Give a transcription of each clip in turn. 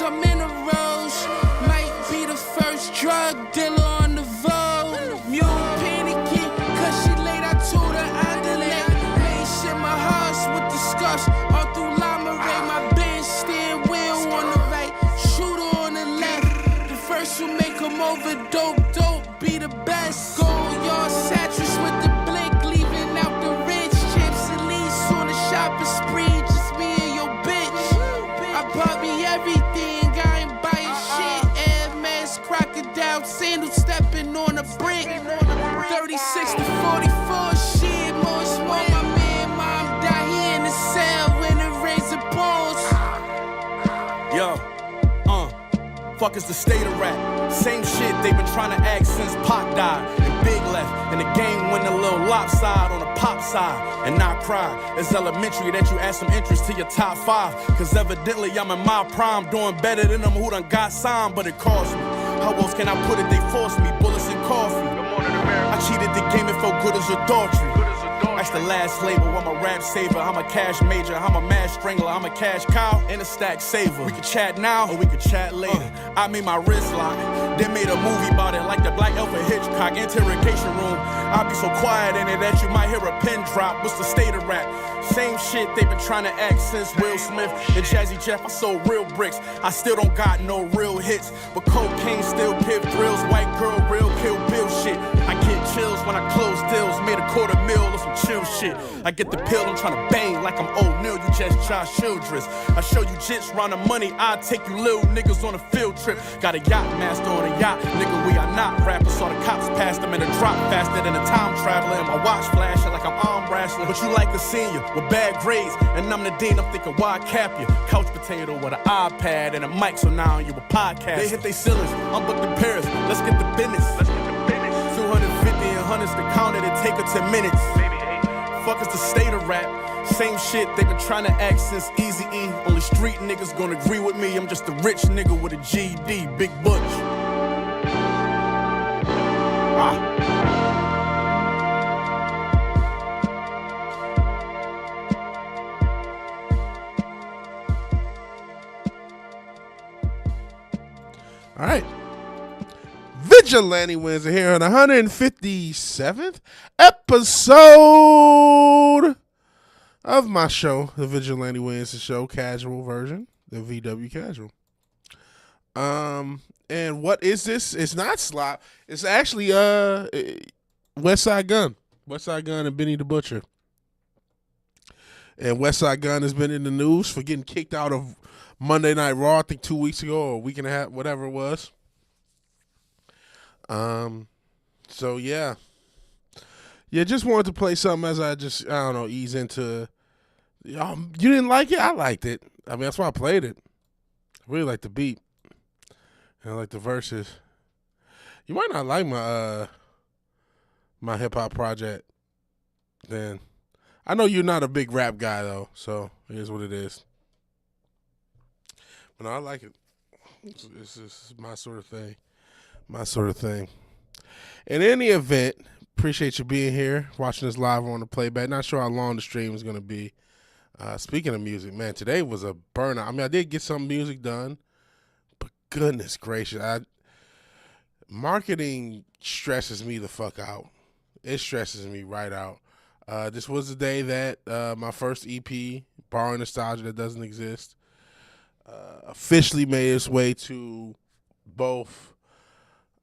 I'm in a rose. Might be the first drug dealer on the Vogue. Mule panicky, cause she laid out to the underlay. Made shit my horse with the scuffs. All through Lama Ray, my bench steering wheel on the right, shooter on the left. The first who make them over dope, be the best. Gold yard satchels with the blink, leaving out the rich. Chips and lease on the shopping spree, just me and your bitch. I bought me everything, I ain't buying shit. Air Mask, crocodile, sandals stepping on a brick. 36 to 44, shit, more smoke. My man, mom died, he in the cell when it rains the balls. Yo, fuck is the state of rap? Same shit they been trying to act since Pac died and Big left, and the game went a little lopside on the pop side. And not cry, it's elementary that you add some interest to your top 5, cause evidently I'm in my prime, doing better than them who done got signed, but it cost me. How else can I put it? They forced me, bullets and coffee. I cheated the game, it felt good as adultery. That's the last label, I'm a rap saver, I'm a cash major, I'm a mass strangler, I'm a cash cow and a stack saver. We could chat now or we could chat later. I made my wrist lock, then made a movie about it like the Black Elf of Hitchcock interrogation room. I'll be so quiet in it that you might hear a pin drop. What's the state of rap? Same shit they been trying to act since Will Smith and Jazzy Jeff. I sold real bricks, I still don't got no real hits, but cocaine still give thrills. White girl, real Kill Bill shit. I get chills when I close deals, made $250,000 or some chill shit. I get the pill, I'm trying to bang like I'm O'Neal, you just Josh Childress. I show you jits round the money, I take you little niggas on a field trip. Got a yacht master on a yacht, nigga, we are not rappers. Saw the cops pass them in a drop faster than a time traveler, and my watch flashing like I'm arm wrestling. But you like a senior with bad grades, and I'm the dean, I'm thinking why cap you? Couch potato with an iPad and a mic, so now you a podcast. They hit they ceilings, I'm booked in Paris, let's get the business. 250 and hundreds to count it, it take her 10 minutes. Fuck is the state of rap? Same shit they been trying to act since Eazy-E. Only street niggas gonna agree with me, I'm just a rich nigga with a GED, Big Butch. All right. Vigilante Williamson here on the 157th episode of my show, the Vigilante Williamson Show, casual version, the VW Casual. And what is this? It's not slop. It's actually West Side Gun. West Side Gun and Benny the Butcher. And West Side Gun has been in the news for getting kicked out of Monday Night Raw, I think 2 weeks ago or a week and a half, whatever it was. So yeah, just wanted to play something as I don't know, ease into. You didn't like it? I liked it. I mean, that's why I played it. I really like the beat. And I like the verses. You might not like my my hip hop project. Then I know you're not a big rap guy though, so it is what it is. But no, I like it. It's just my sort of thing. My sort of thing. In any event, appreciate you being here, watching this live on the playback. Not sure how long the stream is going to be. Speaking of music, man, today was a burnout. I mean, I did get some music done, but goodness gracious, marketing stresses me the fuck out. It stresses me right out. This was the day that my first EP, Borrowing Nostalgia That Doesn't Exist, officially made its way to both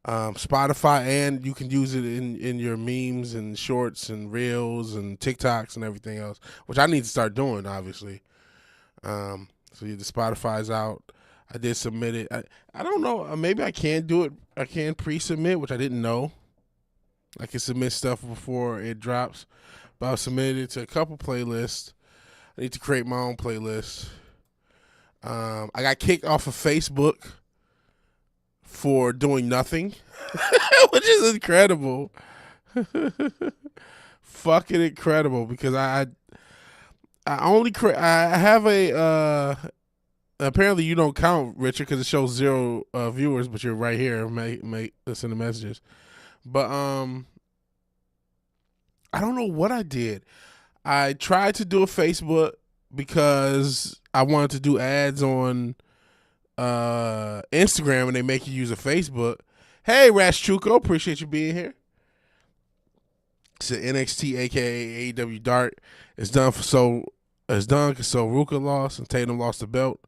Spotify, and you can use it in your memes and shorts and reels and TikToks and everything else, which I need to start doing, obviously. So the Spotify's out. I did submit it. I don't know. Maybe I can do it. I can pre-submit, which I didn't know. I can submit stuff before it drops. But I've submitted it to a couple playlists. I need to create my own playlist. I got kicked off of Facebook for doing nothing, which is incredible. Fucking incredible, because I have a apparently you don't count, Richard, because it shows 0 viewers, but you're right here. Make listen to messages, but I don't know what I did. I tried to do a Facebook because I wanted to do ads on Instagram and they make you use a Facebook. Hey, Rash Chuko, appreciate you being here. It's an NXT, aka AEW Dark. It's done because so Ruka lost and Tatum lost the belt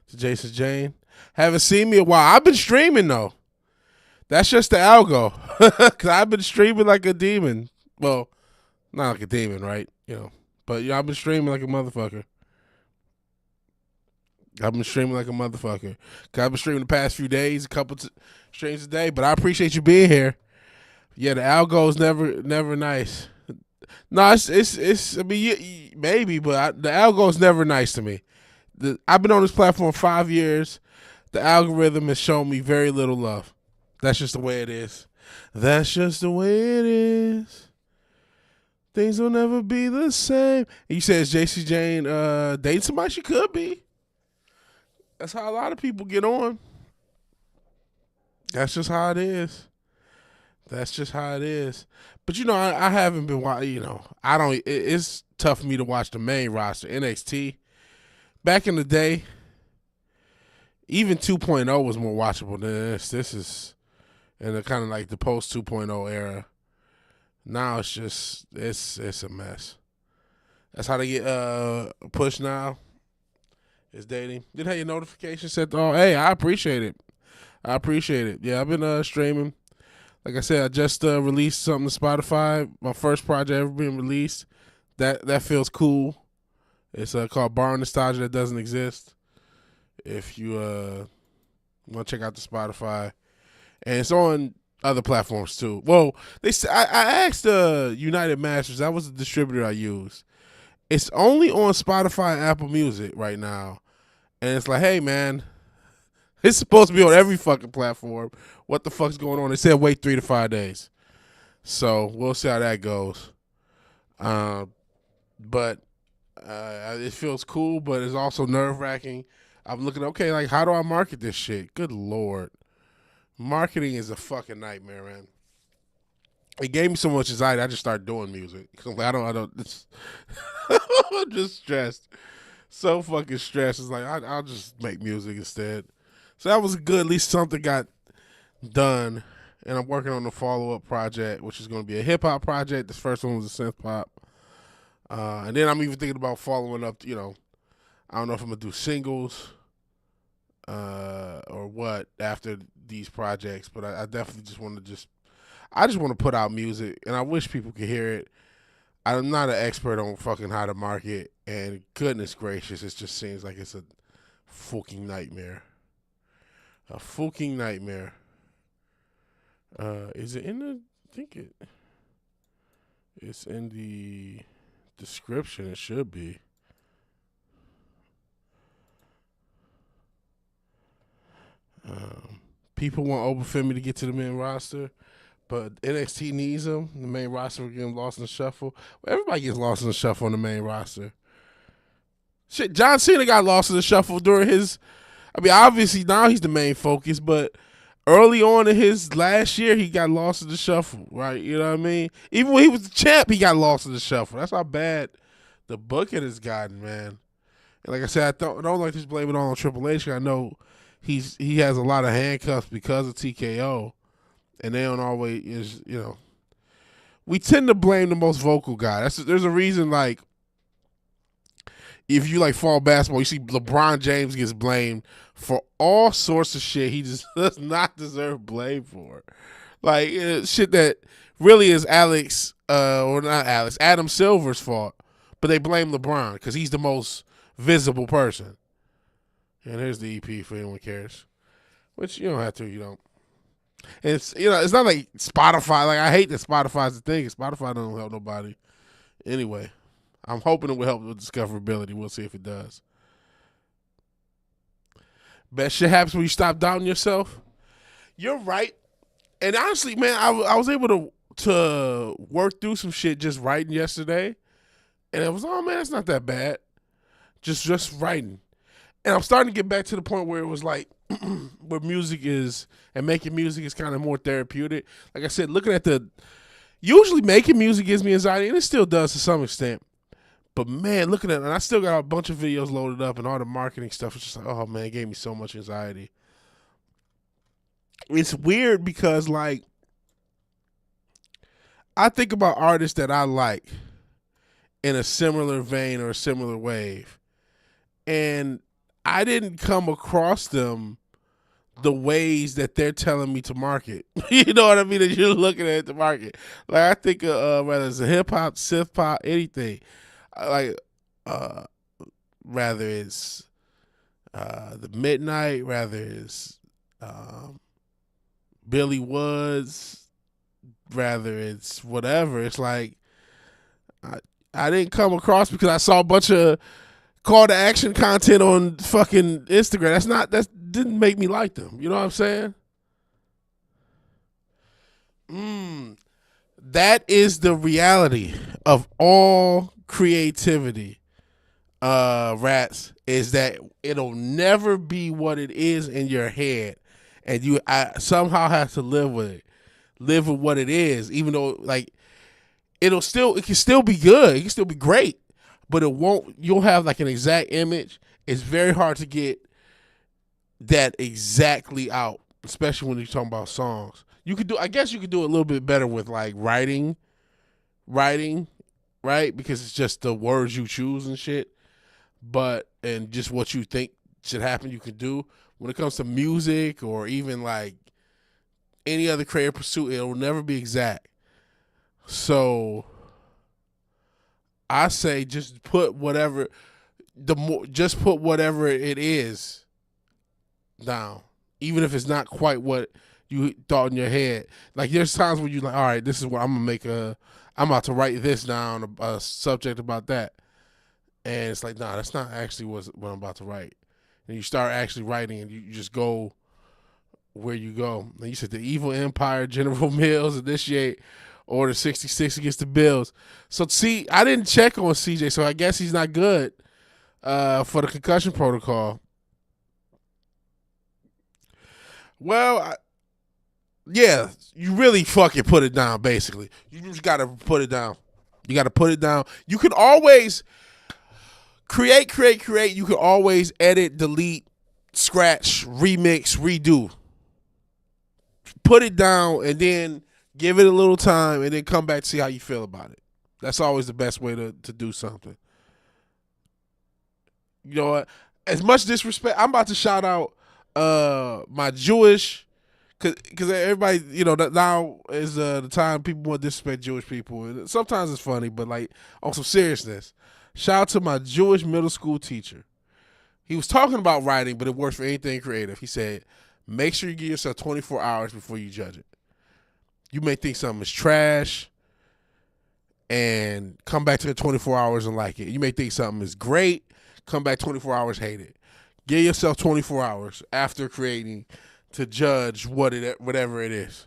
to Jason Jane. Haven't seen me in a while. I've been streaming though. That's just the algo. Cause I've been streaming like a demon. Well, not like a demon, right? But I've been streaming like a motherfucker. I've been streaming the past few days, a couple streams a day. But I appreciate you being here. Yeah, the algo's never nice. No, it's. I mean, maybe, but the algo's never nice to me. I've been on this platform 5 years. The algorithm has shown me very little love. That's just the way it is. That's just the way it is. Things will never be the same. And you said, is JC Jane dating somebody? She could be. That's how a lot of people get on. That's just how it is. But I haven't been watching. I don't. It's tough for me to watch the main roster. NXT. Back in the day, even 2.0 was more watchable than this. This is in the kind of like the post 2.0 era. Now it's just it's a mess. That's how they get pushed now. Is dating. Didn't have your notification set. Oh, hey, I appreciate it. Yeah, I've been streaming. Like I said, I just released something to Spotify. My first project ever being released. That feels cool. It's called Bar Nostalgia That Doesn't Exist. If you want to check out the Spotify. And it's on other platforms too. Well, I asked United Masters. That was the distributor I used. It's only on Spotify and Apple Music right now. And it's like, hey, man, it's supposed to be on every fucking platform. What the fuck's going on? They said wait 3 to 5 days. So we'll see how that goes. But it feels cool, but it's also nerve-wracking. I'm looking, okay, like, how do I market this shit? Good Lord. Marketing is a fucking nightmare, man. It gave me so much anxiety, I just started doing music. I don't, I'm just stressed. So fucking stressed. It's like, I'll just make music instead. So that was good. At least something got done. And I'm working on the follow-up project, which is going to be a hip-hop project. This first one was a synth-pop. And then I'm even thinking about following up, I don't know if I'm going to do singles or what after these projects. But I definitely just want to put out music. And I wish people could hear it. I'm not an expert on fucking how to market. And goodness gracious, it just seems like it's a fucking nightmare. A fucking nightmare. Is it in the? I think it's in the description. It should be. People want Obafemi to get to the main roster, but NXT needs him. The main roster will get him lost in the shuffle. Well, everybody gets lost in the shuffle on the main roster. Shit, John Cena got lost in the shuffle during his. I mean, obviously now he's the main focus, but early on in his last year, he got lost in the shuffle, right? You know what I mean? Even when he was the champ, he got lost in the shuffle. That's how bad the booking has gotten, man. And like I said, I don't like to blame it all on Triple H. I know he has a lot of handcuffs because of TKO, and they don't always, we tend to blame the most vocal guy. There's a reason, like, if you like fall basketball, you see LeBron James gets blamed for all sorts of shit he just does not deserve blame for. Like, shit that really is Adam Silver's fault. But they blame LeBron because he's the most visible person. And here's the EP for anyone cares. Which you don't have to, you don't. And it's not like Spotify. Like, I hate that Spotify's the thing. Spotify don't help nobody. Anyway. I'm hoping it will help with discoverability. We'll see if it does. Best shit happens when you stop doubting yourself. You're right. And honestly, man, I was able to work through some shit just writing yesterday. And it was, oh, man, it's not that bad. Just writing. And I'm starting to get back to the point where it was like, where music is, and making music is kind of more therapeutic. Like I said, usually making music gives me anxiety, and it still does to some extent. But man, looking at it, and I still got a bunch of videos loaded up and all the marketing stuff. It's just like, oh man, it gave me so much anxiety. It's weird because like I think about artists that I like in a similar vein or a similar wave, and I didn't come across them the ways that they're telling me to market. You know what I mean? That you're looking at the market. Like I think whether it's a hip hop, synth pop, anything, like rather it's the Midnight, rather it's Billy Woods, rather it's whatever. It's like I didn't come across because I saw a bunch of call to action content on fucking Instagram. That didn't make me like them. You know what I'm saying? That is the reality of all creativity, rats, is that it'll never be what it is in your head. And I somehow have to live with it. Live with what it is, even though like it can still be good. It can still be great. But you'll have like an exact image. It's very hard to get that exactly out, especially when you're talking about songs. I guess you could do it a little bit better with like writing, right? Because it's just the words you choose and shit. And just what you think should happen, you can do. When it comes to music or even like any other creative pursuit, it will never be exact. So I say just put whatever it is down, even if it's not quite what you thought in your head. Like there's times when you're like, all right, this is what I'm gonna I'm about to write this down, a subject about that, and it's like, nah, that's not actually what I'm about to write. And you start actually writing, and you just go where you go. And you said the evil empire, General Mills, initiate Order 66 against the Bills. So see, I didn't check on CJ, so I guess he's not good for the concussion protocol. Well, yeah, you really fucking put it down, basically. You just got to put it down. You got to put it down. You can always create. You can always edit, delete, scratch, remix, redo. Put it down and then give it a little time and then come back to see how you feel about it. That's always the best way to do something. You know what? As much disrespect, I'm about to shout out my Jewish, because everybody, you know, now is the time people want to disrespect Jewish people. And sometimes it's funny, but like on some seriousness, shout out to my Jewish middle school teacher. He was talking about writing, but it works for anything creative. He said, make sure you give yourself 24 hours before you judge it. You may think something is trash and come back to the 24 hours and like it. You may think something is great, come back 24 hours, hate it. Give yourself 24 hours after creating to judge whatever it is.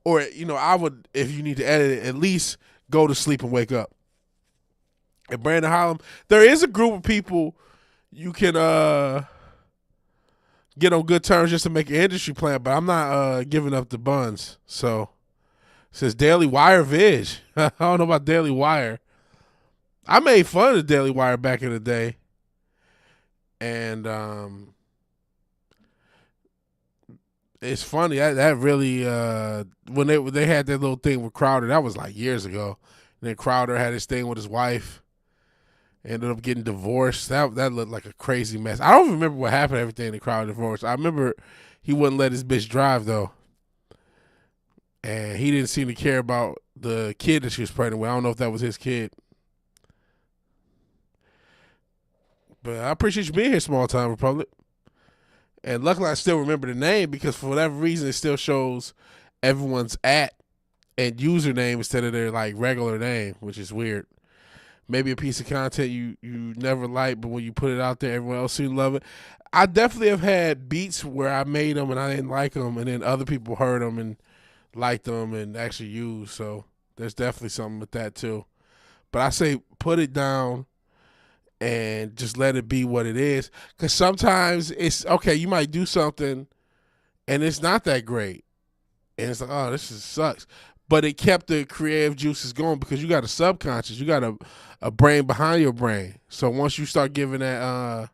Or, you know, I would, if you need to edit it, at least go to sleep and wake up. And Brandon Hollum, there is a group of people you can get on good terms just to make an industry plan, but I'm not giving up the buns. So it says Daily Wire Vig. I don't know about Daily Wire. I made fun of the Daily Wire back in the day. And it's funny that really when they had that little thing with Crowder, that was like years ago. And then Crowder had his thing with his wife, ended up getting divorced. That looked like a crazy mess. I don't remember what happened to everything in Crowder divorce. I remember he wouldn't let his bitch drive though, and he didn't seem to care about the kid that she was pregnant with. I don't know if that was his kid. But I appreciate you being here, Small Time Republic. And luckily I still remember the name because for whatever reason it still shows everyone's @ and username instead of their like regular name, which is weird. Maybe a piece of content you never liked, but when you put it out there, everyone else seems to love it. I definitely have had beats where I made them and I didn't like them, and then other people heard them and liked them and actually used. So there's definitely something with that too. But I say put it down and just let it be what it is. Because sometimes it's, okay, you might do something and it's not that great. And it's like, oh, this just sucks. but it kept the creative juices going because you got a subconscious, you got a brain behind your brain. So once you start giving that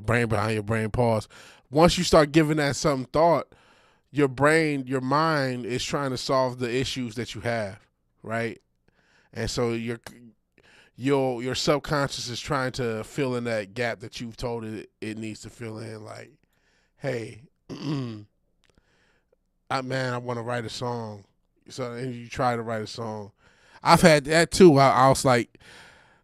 brain behind your brain, pause. Once you start giving that some thought, your brain, your mind is trying to solve the issues that you have, right? And so your subconscious is trying to fill in that gap that you've told it needs to fill in. Like, hey, I want to write a song. So and you try to write a song. I've had that too. I was like,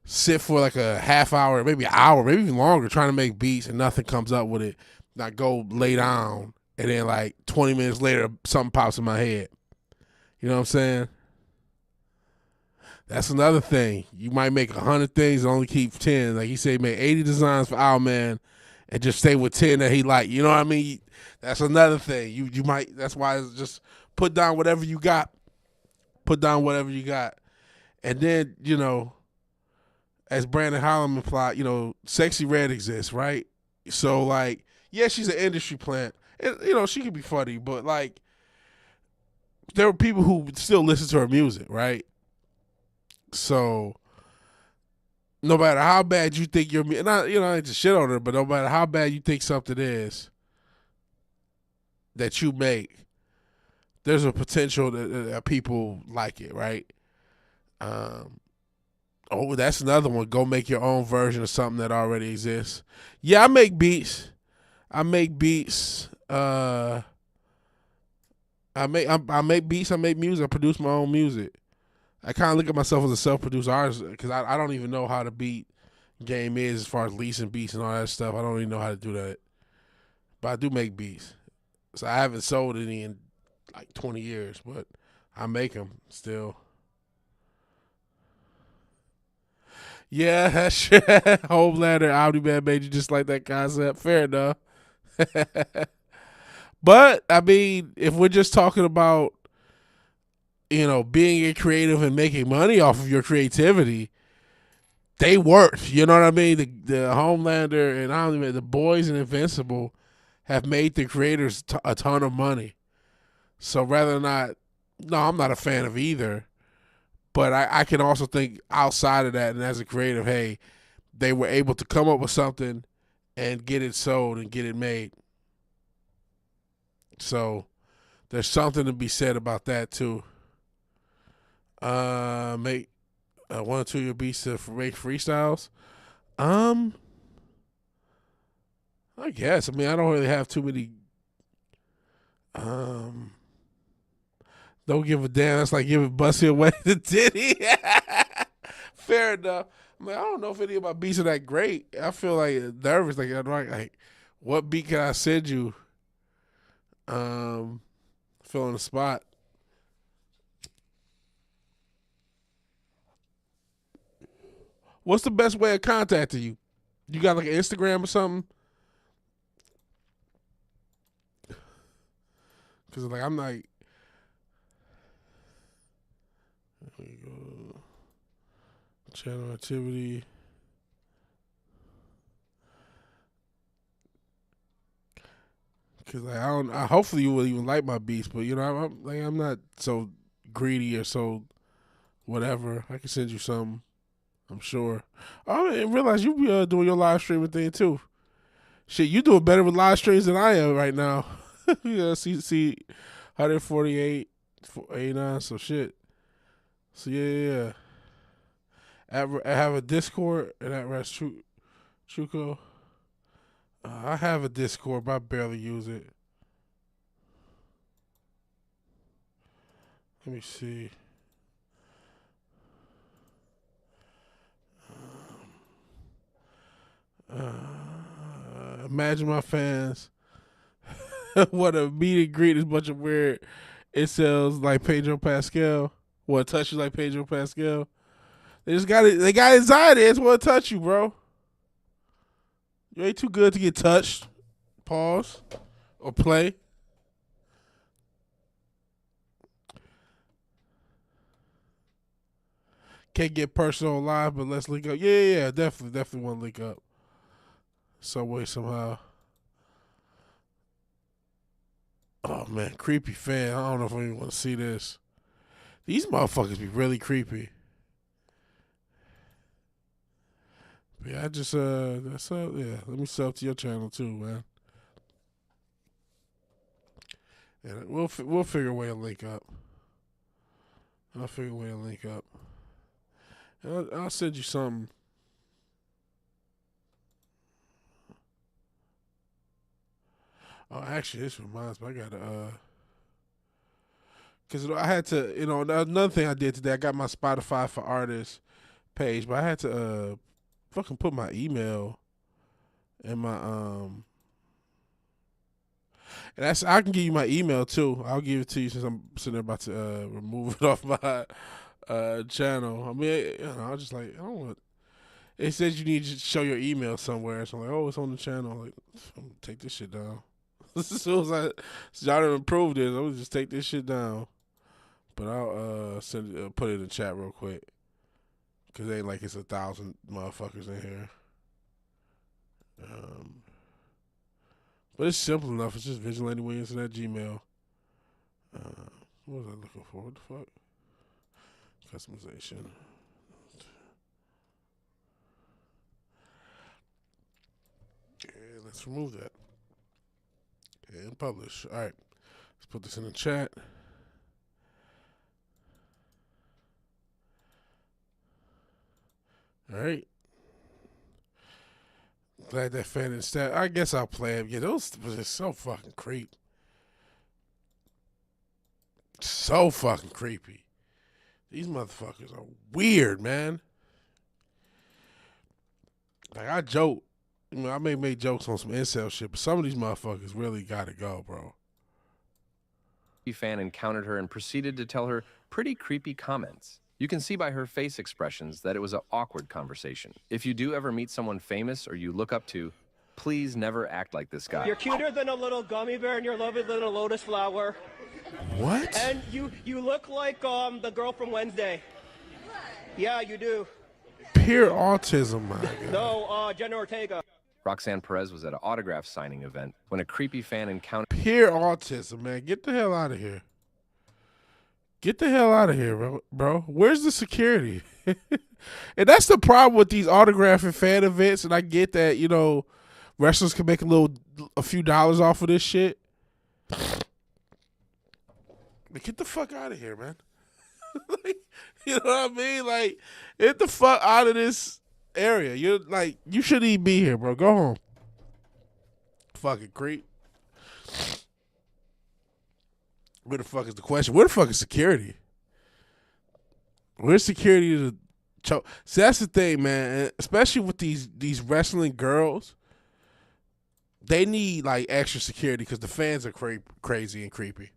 sit for like a half hour, maybe an hour, maybe even longer, trying to make beats and nothing comes up with it. And I go lay down, and then like 20 minutes later, something pops in my head. You know what I'm saying? That's another thing. You might make 100 things and only keep 10. Like he said, he made 80 designs for Owlman and just stay with 10 that he liked. You know what I mean? That's another thing. You might. That's why it's just put down whatever you got. Put down whatever you got, and then as Brandon Holland implied, Sexy Red exists, right? So like, yeah, she's an industry plant, and she could be funny, but like, there were people who still listen to her music, right? So no matter how bad you think your music, I ain't to shit on her, but no matter how bad you think something is that you make, there's a potential that people like it, right? That's another one. Go make your own version of something that already exists. Yeah, I make beats. I make beats. I make beats. I make music. I produce my own music. I kind of look at myself as a self-produced artist because I don't even know how the beat game is as far as leasing beats and all that stuff. I don't even know how to do that. But I do make beats. So I haven't sold any in like 20 years, but I make them still. Yeah, that shit. Homelander, Omni-Man made you just like that concept. Fair enough. But, I mean, if we're just talking about, being a creative and making money off of your creativity, they worked. You know what I mean? The Homelander and Omni-Man, the Boys and Invincible have made the creators a ton of money. So rather than not, no, I'm not a fan of either. But I can also think outside of that, and as a creative, hey, they were able to come up with something and get it sold and get it made. So there's something to be said about that too. Make one or two of your beats to make freestyles. I guess. I mean, I don't really have too many. Don't give a damn. That's like giving Bussy away to Diddy. Fair enough. I mean, I don't know if any of my beats are that great. I feel like nervous. Like, what beat can I send you? Fill in the spot. What's the best way of contacting you? You got like an Instagram or something? Because like I'm like. There we go. Channel activity. Cause like hopefully you will even like my beats, but I'm not so greedy or so whatever. I can send you some, I'm sure. Oh, I didn't realize you be doing your live streaming thing too. Shit, you doing better with live streams than I am right now. Yeah, see, 148, 89. So shit. So yeah. I have a Discord and that rest Truco. I have a Discord, but I barely use it. Let me see. Imagine my fans. What a meet and greet is a bunch of weird. It sells like Pedro Pascal. What touch you like Pedro Pascal? They just got it. They got anxiety. They just want to touch you, bro. You ain't too good to get touched. Pause or play. Can't get personal live, but let's link up. Yeah, definitely want to link up. Some way, somehow. Oh man, creepy fan. I don't know if I even want to see this. These motherfuckers be really creepy. But yeah, I just that's yeah. Let me sub to your channel too, man. And we'll figure a way to link up. I'll figure a way to link up. And I'll send you something. Oh, actually, this reminds me. I gotta because I had to, another thing I did today. I got my Spotify for Artists page, but I had to fucking put my email and my and that's I can give you my email too. I'll give it to you since I'm sitting there about to remove it off my channel. I mean, I was just like, I don't want. It says you need to show your email somewhere, so I'm like, oh, it's on the channel. I'm like, I'm gonna take this shit down. As soon as y'all done improved it, I'm gonna just take this shit down. But I'll put it in the chat real quick, cause it ain't like it's 1,000 motherfuckers in here. But it's simple enough. It's just VigilanteWilliamson at Gmail. What was I looking for? What the fuck? Customization. Okay, let's remove that. And publish. All right. Let's put this in the chat. All right. Glad that fan and stat. I guess I'll play it. Yeah, those was just so fucking creepy. So fucking creepy. These motherfuckers are weird, man. Like, I joke. I may make jokes on some incel shit, but some of these motherfuckers really gotta go, bro. Fan encountered her and proceeded to tell her pretty creepy comments. You can see by her face expressions that it was an awkward conversation. If you do ever meet someone famous or you look up to, please never act like this guy. You're cuter than a little gummy bear and you're lovely than a lotus flower. What? And you look like the girl from Wednesday. Yeah, you do. Pure autism, my God. No, Jenna Ortega. Roxanne Perez was at an autograph signing event when a creepy fan encountered Pure autism, man. Get the hell out of here. Get the hell out of here, bro. Where's the security? And that's the problem with these autograph and fan events. And I get that, wrestlers can make a few dollars off of this shit. But get the fuck out of here, man. Like, you know what I mean? Like, get the fuck out of this area. You shouldn't even be here, bro. Go home. Fucking creep. Where the fuck is the question? Where the fuck is security? Where's security to choke? See, that's the thing, man. Especially with these wrestling girls, they need like extra security because the fans are crazy and creepy.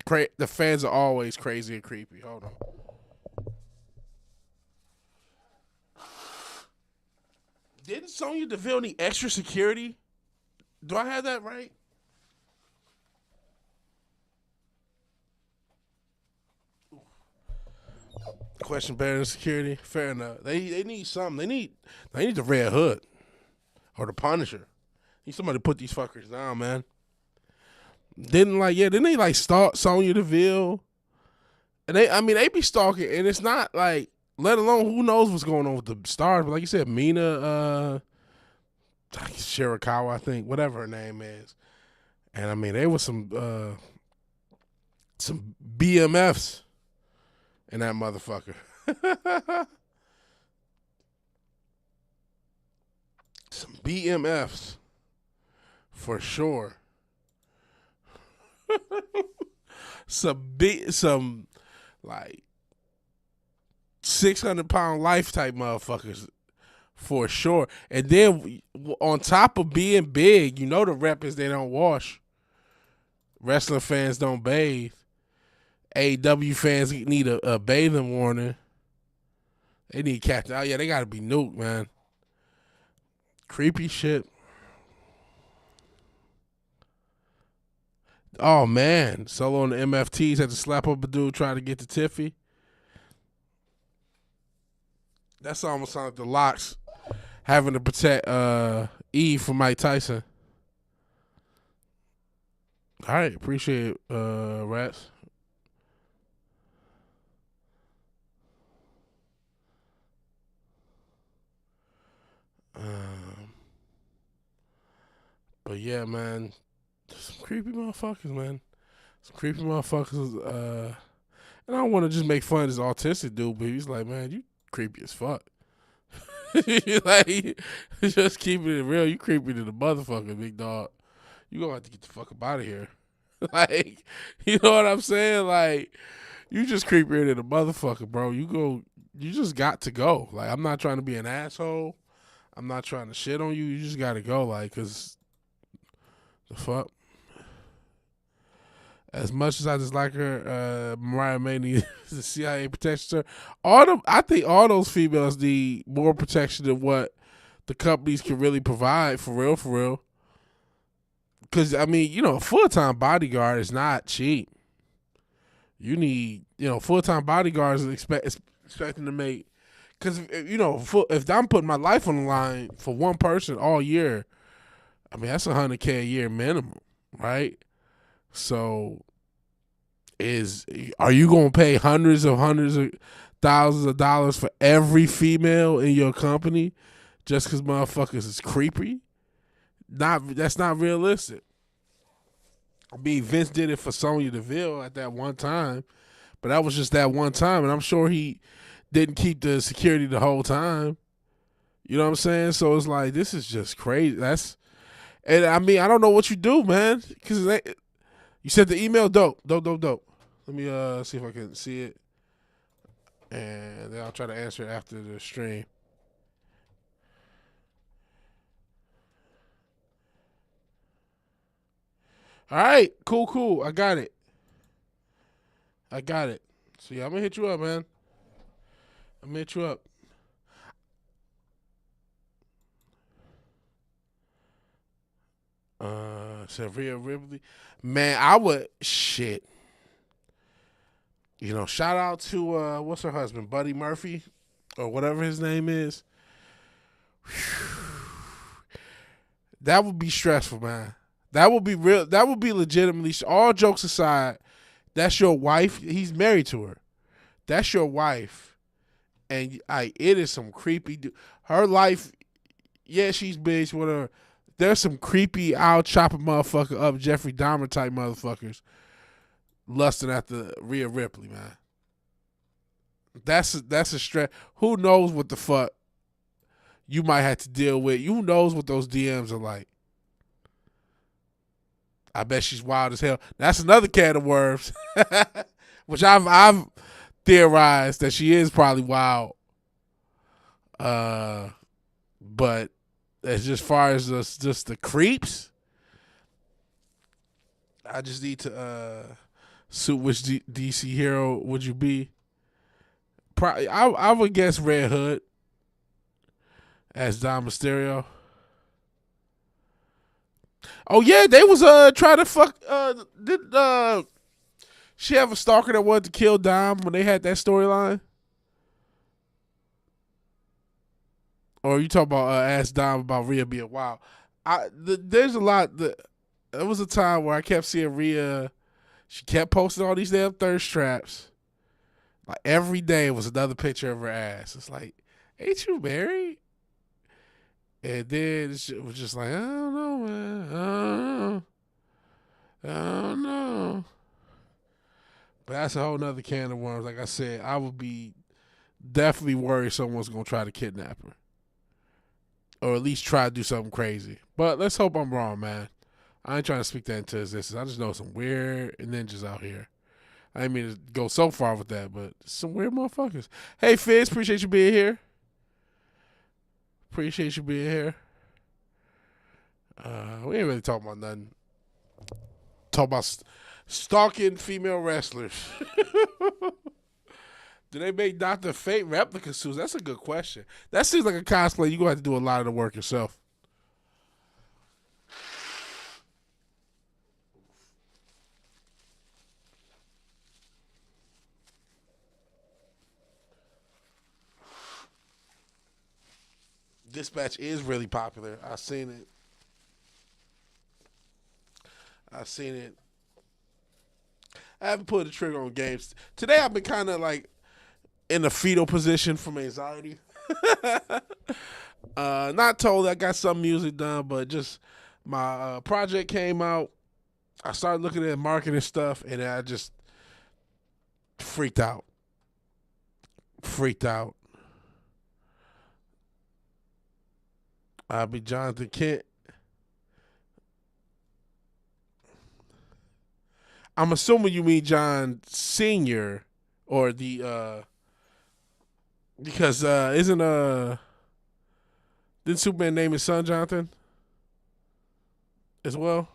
The fans are always crazy and creepy. Hold on. Didn't Sonya Deville need extra security? Do I have that right? Question better than security. Fair enough. They need something. They need the Red Hood or the Punisher. Need somebody to put these fuckers down, man. Didn't they stalk Sonya Deville? And they be stalking, and it's not like, let alone who knows what's going on with the stars. But like you said, Mina Shirakawa, I think, whatever her name is. And there was some BMFs in that motherfucker. Some BMFs for sure. some like 600-pound life type motherfuckers for sure. And then on top of being big, the rep is they don't wash. Wrestling fans don't bathe. AEW fans need a bathing warning. They need captain. Oh yeah, they gotta be nuked, man. Creepy shit. Oh man, Solo and the MFTs had to slap up a dude trying to get to Tiffy. That's almost sound like the Locks having to protect Eve from Mike Tyson. All right, appreciate it, Rats. But yeah, man, some creepy motherfuckers, man. Some creepy motherfuckers. And I don't want to just make fun of this autistic dude, but he's like, man, you creepy as fuck. Like, just keeping it real. You creepy to the motherfucker, big dog. You gonna have to get the fuck up out of here. Like, you know what I'm saying? Like, you just creepier than the motherfucker, bro. You just got to go. Like, I'm not trying to be an asshole. I'm not trying to shit on you. You just gotta go, like, cause the fuck. As much as I dislike her, Mariah May needs the CIA protection. I think all those females need more protection than what the companies can really provide. For real, for real. Because I mean, a full-time bodyguard is not cheap. You need, full-time bodyguards expecting to make. Because if I'm putting my life on the line for one person all year, I mean that's $100K a year minimum, right? So, are you gonna pay hundreds of thousands of dollars for every female in your company just because motherfuckers is creepy? That's not realistic. I mean, Vince did it for Sonya Deville at that one time, but that was just that one time, and I'm sure he didn't keep the security the whole time. You know what I'm saying? So it's like, this is just crazy. And I mean, I don't know what you do, man, because you sent the email. Dope. Let me see if I can see it, and then I'll try to answer it after the stream. All right, cool. I got it. So yeah, I'm gonna hit you up, man. I'm gonna hit you up. Said Rhea Ripley. Man, I would shit. Shout out to what's her husband, Buddy Murphy, or whatever his name is. That would be stressful, man. That would be real. That would be legitimately. All jokes aside, that's your wife. He's married to her. That's your wife, and it is some creepy. Her life, yeah, she's big, whatever. There's some creepy, I'll chop a motherfucker up, Jeffrey Dahmer type motherfuckers lusting after Rhea Ripley, man. That's a stress. Who knows what the fuck you might have to deal with? Who knows what those DMs are like? I bet she's wild as hell. That's another can of worms, which I've theorized that she is probably wild. But as far as just the creeps, I just need to suit which DC hero would you be? Probably, I would guess Red Hood as Dom Mysterio. Oh yeah, they was trying to fuck. Did she have a stalker that wanted to kill Dom when they had that storyline? Or you talk about ask Dom about Rhea being wild? There's a lot. There was a time where I kept seeing Rhea. She kept posting all these damn thirst traps. Like every day was another picture of her ass. It's like, ain't you married? And then it was just like, I don't know, man. I don't know. But that's a whole nother can of worms. Like I said, I would be definitely worried someone's going to try to kidnap her. Or at least try to do something crazy. But let's hope I'm wrong, man. I ain't trying to speak that into existence. I just know some weird ninjas out here. I didn't mean to go so far with that, but some weird motherfuckers. Hey, Fizz, appreciate you being here. We ain't really talking about nothing. Talk about stalking female wrestlers. Do they make Dr. Fate replica suits? That's a good question. That seems like a cosplay. You're going to have to do a lot of the work yourself. Dispatch is really popular. I seen it I haven't pulled the trigger on games. Today I've been kind of like in the fetal position from anxiety. Not told I got some music done, but just my project came out. I started looking at marketing stuff, and I just freaked out. I'll be Jonathan Kent. I'm assuming you mean John Senior, or the because didn't Superman name his son Jonathan as well?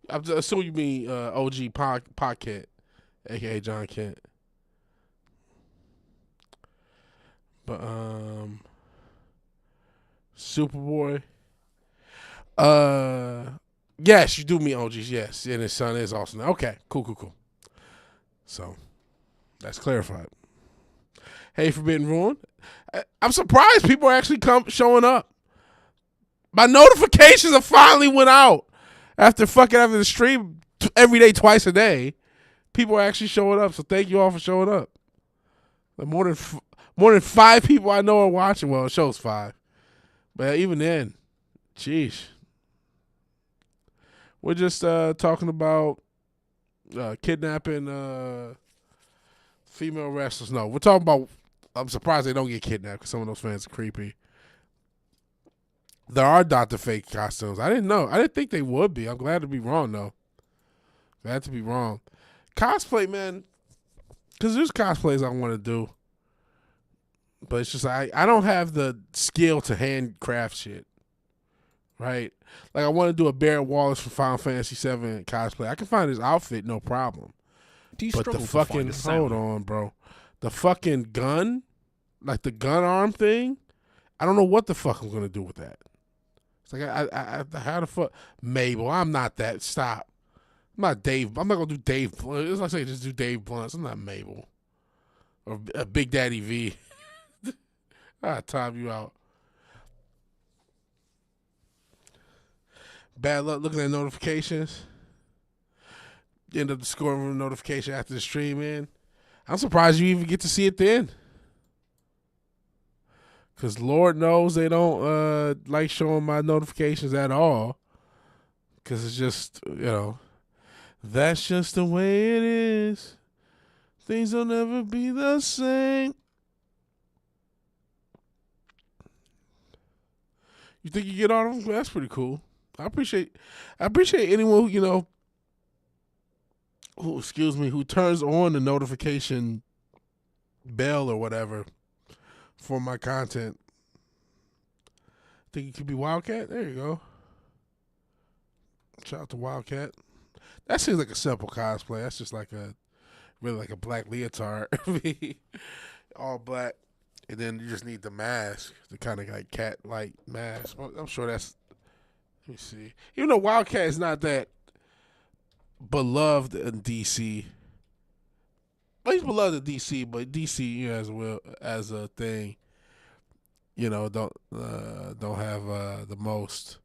I'm assuming you mean OG Pod Kent, aka John Kent. But Superboy. Yes, you do mean OGs, yes. And his son is also. Okay, cool. So, that's clarified. Hey, Forbidden Ruin. I'm surprised people are actually showing up. My notifications have finally went out. After the stream every day, twice a day. People are actually showing up, so thank you all for showing up. More than 5 people I know are watching. Well, it shows 5. But even then, jeez. We're just talking about kidnapping female wrestlers. No, we're talking about. I'm surprised they don't get kidnapped because some of those fans are creepy. There are Dr. Fake costumes. I didn't know. I didn't think they would be. I'm glad to be wrong, though. Glad to be wrong. Cosplay, man. Because there's cosplays I want to do. But it's just I don't have the skill to handcraft shit. Right? Like, I want to do a Barrett Wallace from Final Fantasy VII cosplay. I can find his outfit, no problem. But the fucking, hold on, bro. The fucking gun, like the gun arm thing, I don't know what the fuck I'm going to do with that. It's like, I how the fuck? Mabel, I'm not that. Stop. I'm not Dave. I'm not going to do Dave Blunt. It's like I say, just do Dave Blunt. I'm not Mabel. Or Big Daddy V. Time you out. Bad luck looking at notifications. End up scoring a notification after the stream in. I'm surprised you even get to see it then. Because Lord knows they don't like showing my notifications at all. Because it's just, that's just the way it is. Things will never be the same. You think you get on them? That's pretty cool. I appreciate anyone who turns on the notification bell or whatever for my content. Think it could be Wildcat? There you go. Shout out to Wildcat. That seems like a simple cosplay. That's just like really like a black leotard. All black. And then you just need the mask, the kind of like cat-like mask. I'm sure that's. Let me see. Even though Wildcat is not that beloved in DC. Well, he's beloved in DC, but DC, as a thing, don't have the most.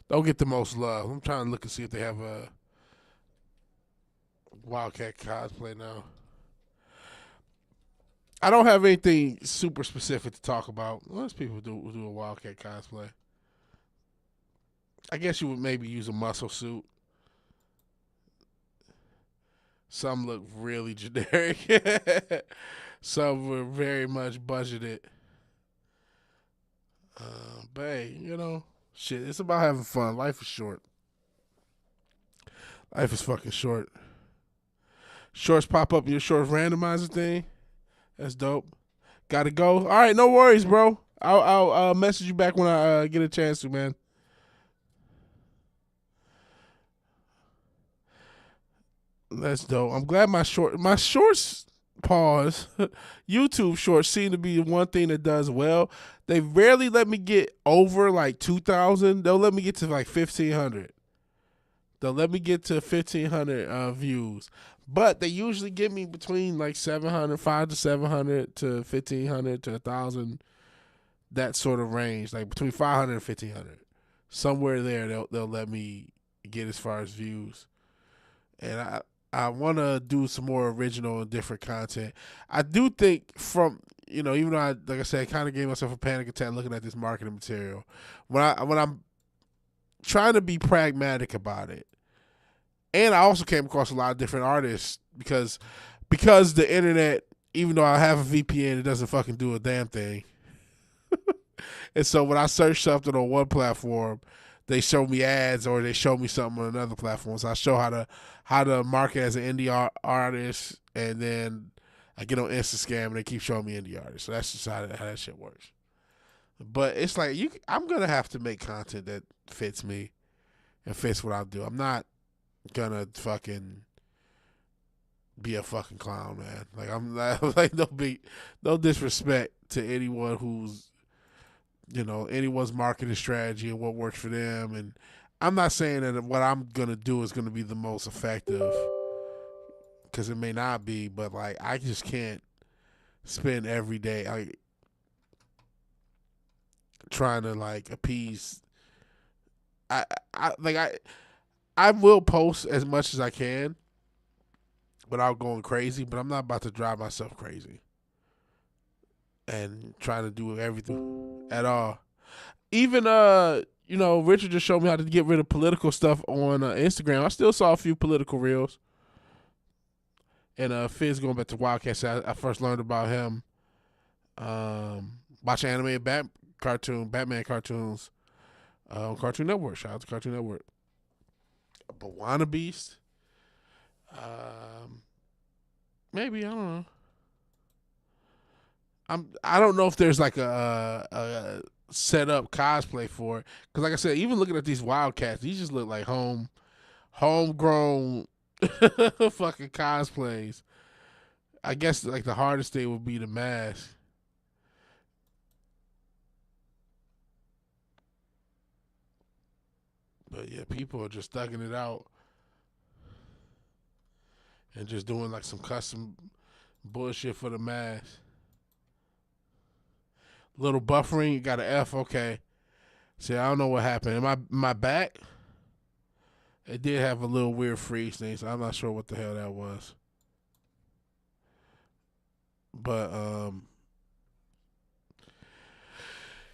Don't get the most love. I'm trying to look and see if they have a Wildcat cosplay now. I don't have anything super specific to talk about. Most people do a Wildcat cosplay. I guess you would maybe use a muscle suit. Some look really generic. Some were very much budgeted. But hey, shit, it's about having fun. Life is short. Life is fucking short. Shorts pop up in your shorts randomizer thing. That's dope. Gotta go. All right, no worries, bro. I'll message you back when I get a chance to, man. That's dope. I'm glad my shorts pause. YouTube shorts seem to be the one thing that does well. They rarely let me get over like 2,000. They'll let me get to like 1,500. They'll let me get to 1,500 views. But they usually give me between like 500 to 700 to 1,500 to 1,000. That sort of range, like between 500 and 1,500. Somewhere there, they'll let me get as far as views. And I want to do some more original and different content. I do think even though like I said, I kind of gave myself a panic attack looking at this marketing material. When I'm trying to be pragmatic about it, and I also came across a lot of different artists because the internet, even though I have a VPN, it doesn't fucking do a damn thing. And so when I search something on one platform, they show me ads or they show me something on another platform. So I show how to market as an indie artist, and then I get on Instagram and they keep showing me indie artists. So that's just how that shit works. But it's like I'm gonna have to make content that fits me and fits what I do. I'm not gonna fucking be a fucking clown, man. Like I'm not, like no disrespect to anyone who's anyone's marketing strategy and what works for them. And I'm not saying that what I'm gonna do is gonna be the most effective, because it may not be. But like I just can't spend every day like trying to like appease. I will post as much as I can without going crazy, but I'm not about to drive myself crazy and trying to do everything at all. Even Richard just showed me how to get rid of political stuff on Instagram. I still saw a few political reels. And Fizz, going back to Wildcats, I first learned about him watching animated Batman cartoons on Cartoon Network. Shout out to Cartoon Network. Bawana Beast. Maybe, I don't know. I don't know if there's like a set up cosplay for it, because like I said, even looking at these Wildcats, these just look like homegrown fucking cosplays. I guess like the hardest thing would be the mask. But yeah, people are just thugging it out and just doing like some custom bullshit for the mask. Little buffering, you got an F, okay. See, I don't know what happened. In my back, it did have a little weird freeze thing, so I'm not sure what the hell that was. But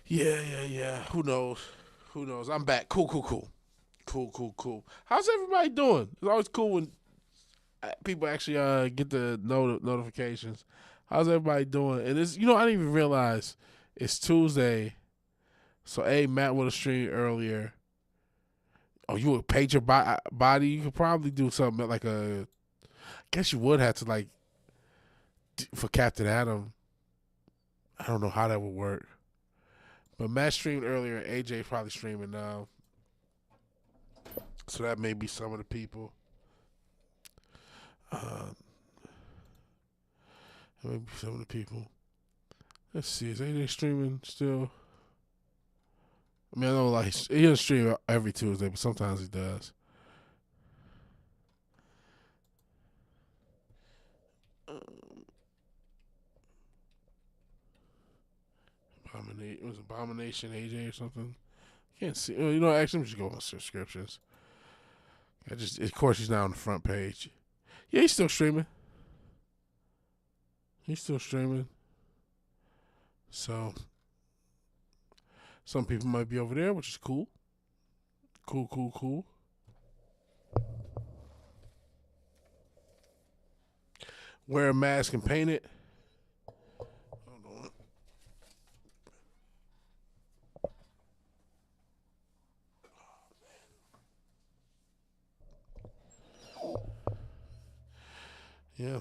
yeah. Who knows? I'm back. Cool. How's everybody doing? It's always cool when people actually get the notifications. How's everybody doing? And it's I didn't even realize it's Tuesday. So Matt would have streamed earlier. Oh, you would paint your body? You could probably do something like I guess you would have to like for Captain Adam. I don't know how that would work. But Matt streamed earlier. AJ probably streaming now. So that may be some of the people. Maybe some of the people. Let's see. Is AJ streaming still? I mean, I know like he doesn't stream every Tuesday, but sometimes he does. It was Abomination AJ or something. Can't see. Actually, I'm just go on subscriptions. Of course, he's not on the front page. Yeah, he's still streaming. So, some people might be over there, which is cool. Cool. Wear a mask and paint it. Hold on. Yeah.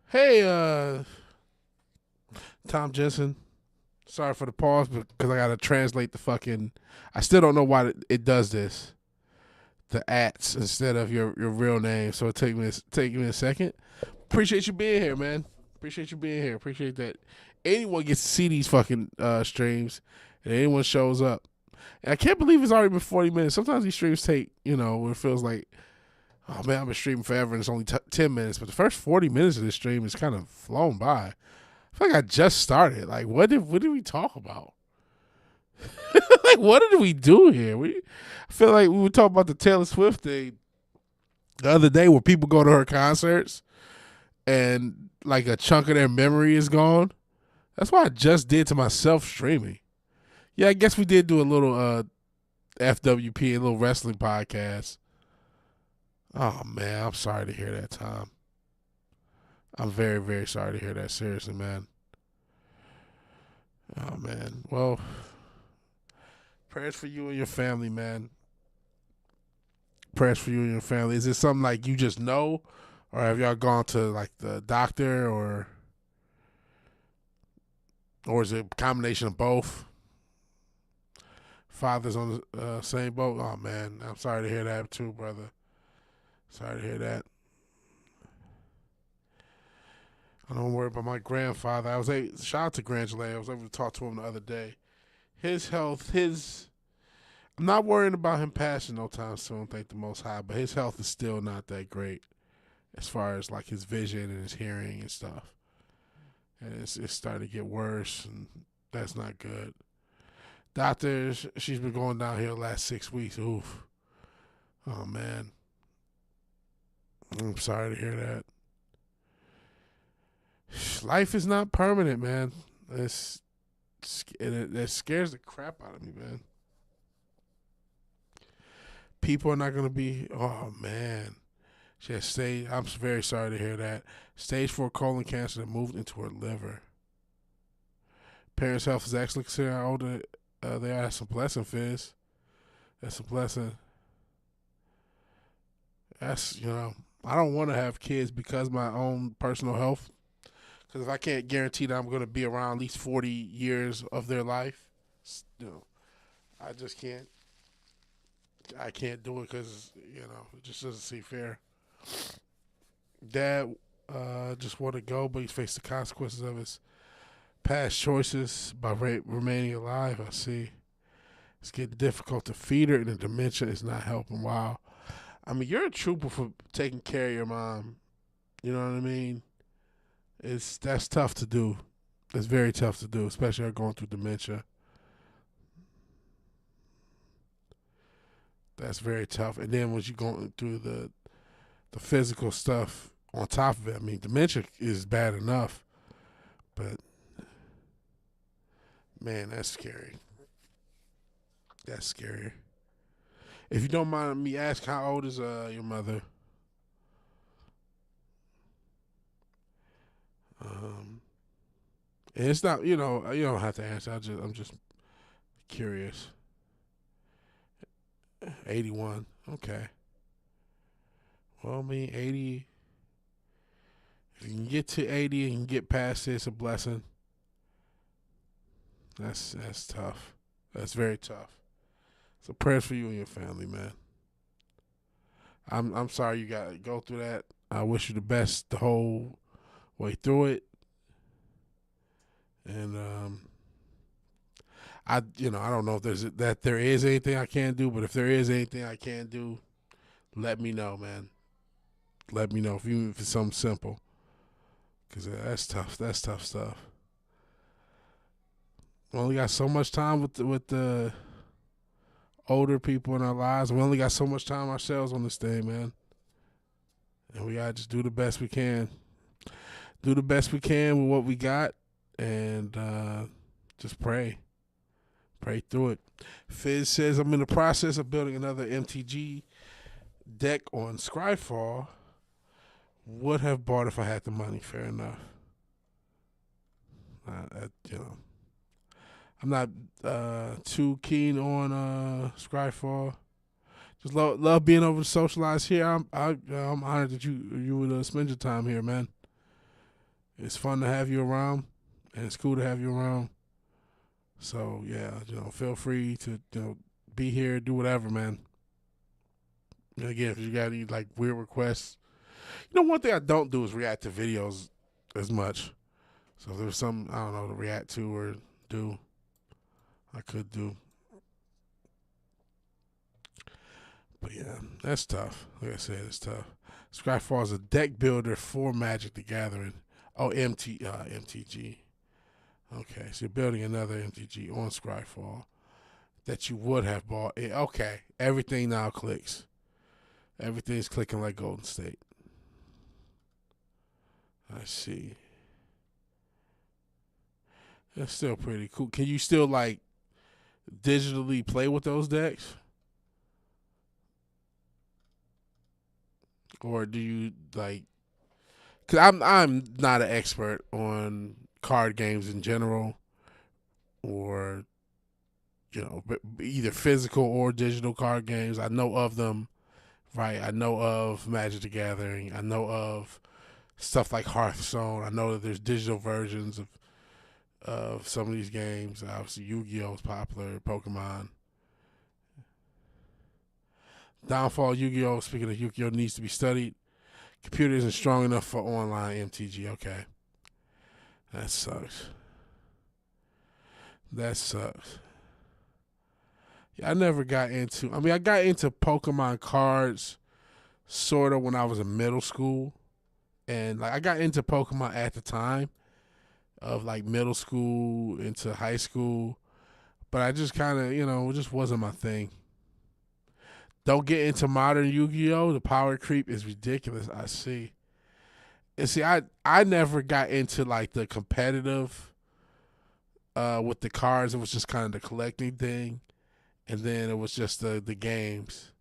Hey, Tom Jensen. Sorry for the pause, because I gotta translate the fucking. I still don't know why it does this. The ats instead of your real name, so it take me a second. Appreciate you being here, man. Appreciate that anyone gets to see these fucking streams and anyone shows up. And I can't believe it's already been 40 minutes. Sometimes these streams take, where it feels like, oh man, I've been streaming forever and it's only 10 minutes. But the first 40 minutes of this stream is kind of flown by. I feel like I just started. Like, what did we talk about? Like, what did we do here? I feel like we were talking about the Taylor Swift thing the other day where people go to her concerts and like a chunk of their memory is gone. That's what I just did to myself streaming. Yeah, I guess we did do a little FWP, a little wrestling podcast. Oh, man, I'm sorry to hear that, Tom. I'm very, very sorry to hear that. Seriously, man. Oh, man. Well, prayers for you and your family, man. Prayers for you and your family. Is it something like you just know? Or have y'all gone to like the doctor or is it a combination of both? Father's on the same boat? Oh, man. I'm sorry to hear that too, brother. Sorry to hear that. I don't worry about my grandfather. Shout out to Grangela. I was able to talk to him the other day. His health, I'm not worrying about him passing no time soon, thank the Most High, but his health is still not that great as far as like his vision and his hearing and stuff. And it's starting to get worse, and that's not good. Doctors, she's been going down here the last 6 weeks. Oof. Oh, man. I'm sorry to hear that. Life is not permanent, man. That scares the crap out of me, man. People are not going to be, oh, man. She has stage, I'm very sorry to hear that. Stage 4 colon cancer that moved into her liver. Parents' health is actually considering how older they are. That's a blessing, Fizz. That's a blessing. That's, I don't want to have kids because of my own personal health. Because if I can't guarantee that I'm going to be around at least 40 years of their life, I just can't. I can't do it because, it just doesn't seem fair. Dad just want to go, but he's faced the consequences of his past choices by remaining alive. I see. It's getting difficult to feed her, and the dementia is not helping. Wow. I mean, you're a trooper for taking care of your mom. You know what I mean? That's tough to do. It's very tough to do, especially going through dementia. That's very tough. And then when you're going through the physical stuff on top of it, I mean, dementia is bad enough, but man, that's scary. That's scary. If you don't mind me asking, how old is your mother? And it's not, you don't have to answer. I'm just curious. 81. Okay. Well, I mean, 80. If you can get to 80 and you can get past it, it's a blessing. That's tough. That's very tough. So prayers for you and your family, man. I'm sorry you got to go through that. I wish you the best the whole way through it. And I don't know if there is anything I can do, but if there is anything I can do, let me know, man. Let me know even if it's something simple, because that's tough. That's tough stuff. We only got so much time with the older people in our lives. We only got so much time ourselves on this thing, man. And we gotta just do the best we can. Do the best we can with what we got, and just pray. Pray through it. Fizz says, I'm in the process of building another MTG deck on Scryfall. Would have bought if I had the money. Fair enough. I'm not too keen on Scryfall. Just love being able to socialize here. I'm honored that you would spend your time here, man. It's fun to have you around, and it's cool to have you around. So yeah, feel free to be here, do whatever, man. And again, if you got any like weird requests, one thing I don't do is react to videos as much. So if there's something I don't know to react to or do, I could do. But yeah, that's tough. Like I said, it's tough. Scryfall is a deck builder for Magic the Gathering. Oh, MTG. Okay, so you're building another MTG on Scryfall. that you would have bought. Okay, everything now clicks. Everything's clicking like Golden State. I see. That's still pretty cool. Can you still like digitally play with those decks? Or do you like? Cause I'm not an expert on card games in general, or either physical or digital card games. I know of them, right? I know of Magic the Gathering. I know of stuff like Hearthstone. I know that there's digital versions of some of these games. Obviously, Yu-Gi-Oh is popular. Pokemon. Downfall of Yu-Gi-Oh. Speaking of Yu-Gi-Oh, needs to be studied. Computer isn't strong enough for online MTG. Okay. That sucks. That sucks. Yeah, I never got into... I got into Pokemon cards sort of when I was in middle school. And like I got into Pokemon at the time of like middle school into high school. But I just kind of, it just wasn't my thing. Don't get into modern Yu-Gi-Oh! The power creep is ridiculous. I see. And see, I never got into like the competitive with the cards. It was just kind of the collecting thing. And then it was just the games.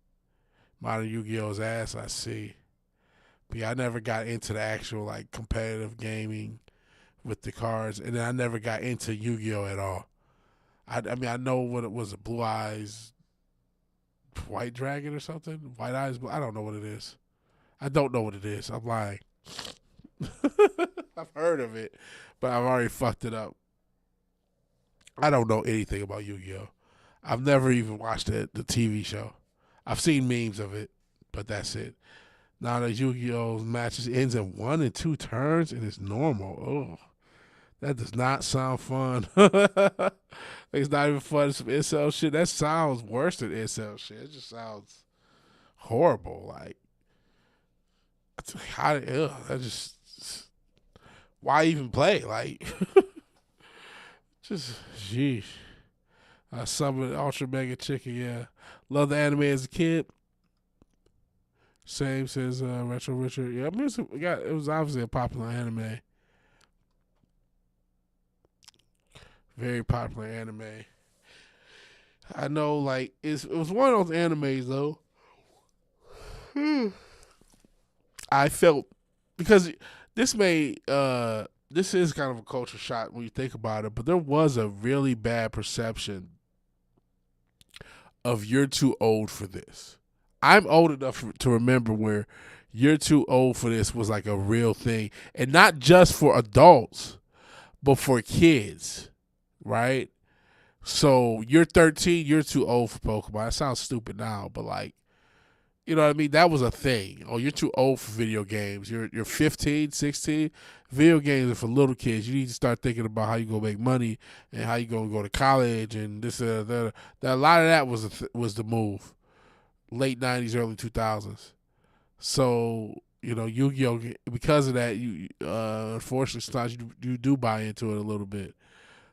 Modern Yu-Gi-Oh's ass, I see. But yeah, I never got into the actual like competitive gaming with the cards. And then I never got into Yu-Gi-Oh! At all. I know what it was, a Blue Eyes White Dragon or something? White Eyes, I don't know what it is. I don't know what it is. I'm lying. I've heard of it, but I've already fucked it up. I don't know anything about Yu-Gi-Oh! I've never even watched the TV show. I've seen memes of it, but that's it. Now the Yu-Gi-Oh! Matches ends in 1 and 2 turns, and it's normal. Oh, that does not sound fun. It's not even fun. Some incel shit. That sounds worse than incel shit. It just sounds horrible. Like, why even play? Like, just, sheesh. Summon Ultra Mega Chicken, yeah. Love the anime as a kid. Same says Retro Richard. Yeah, it was obviously a popular anime. Very popular anime. I know, like, it was one of those animes, though. I felt, because this is kind of a culture shock when you think about it, but there was a really bad perception of you're too old for this. I'm old enough to remember where you're too old for this was like a real thing. And not just for adults, but for kids. Right? So you're 13, you're too old for Pokemon. That sounds stupid now, but like, you know what I mean? That was a thing. Oh, you're too old for video games. You're 15, 16. Video games are for little kids. You need to start thinking about how you gonna make money and how you gonna go to college and this that. A lot of that was the move. Late 90s, early 2000s. So, Yu-Gi-Oh! Because of that, you unfortunately sometimes you do buy into it a little bit.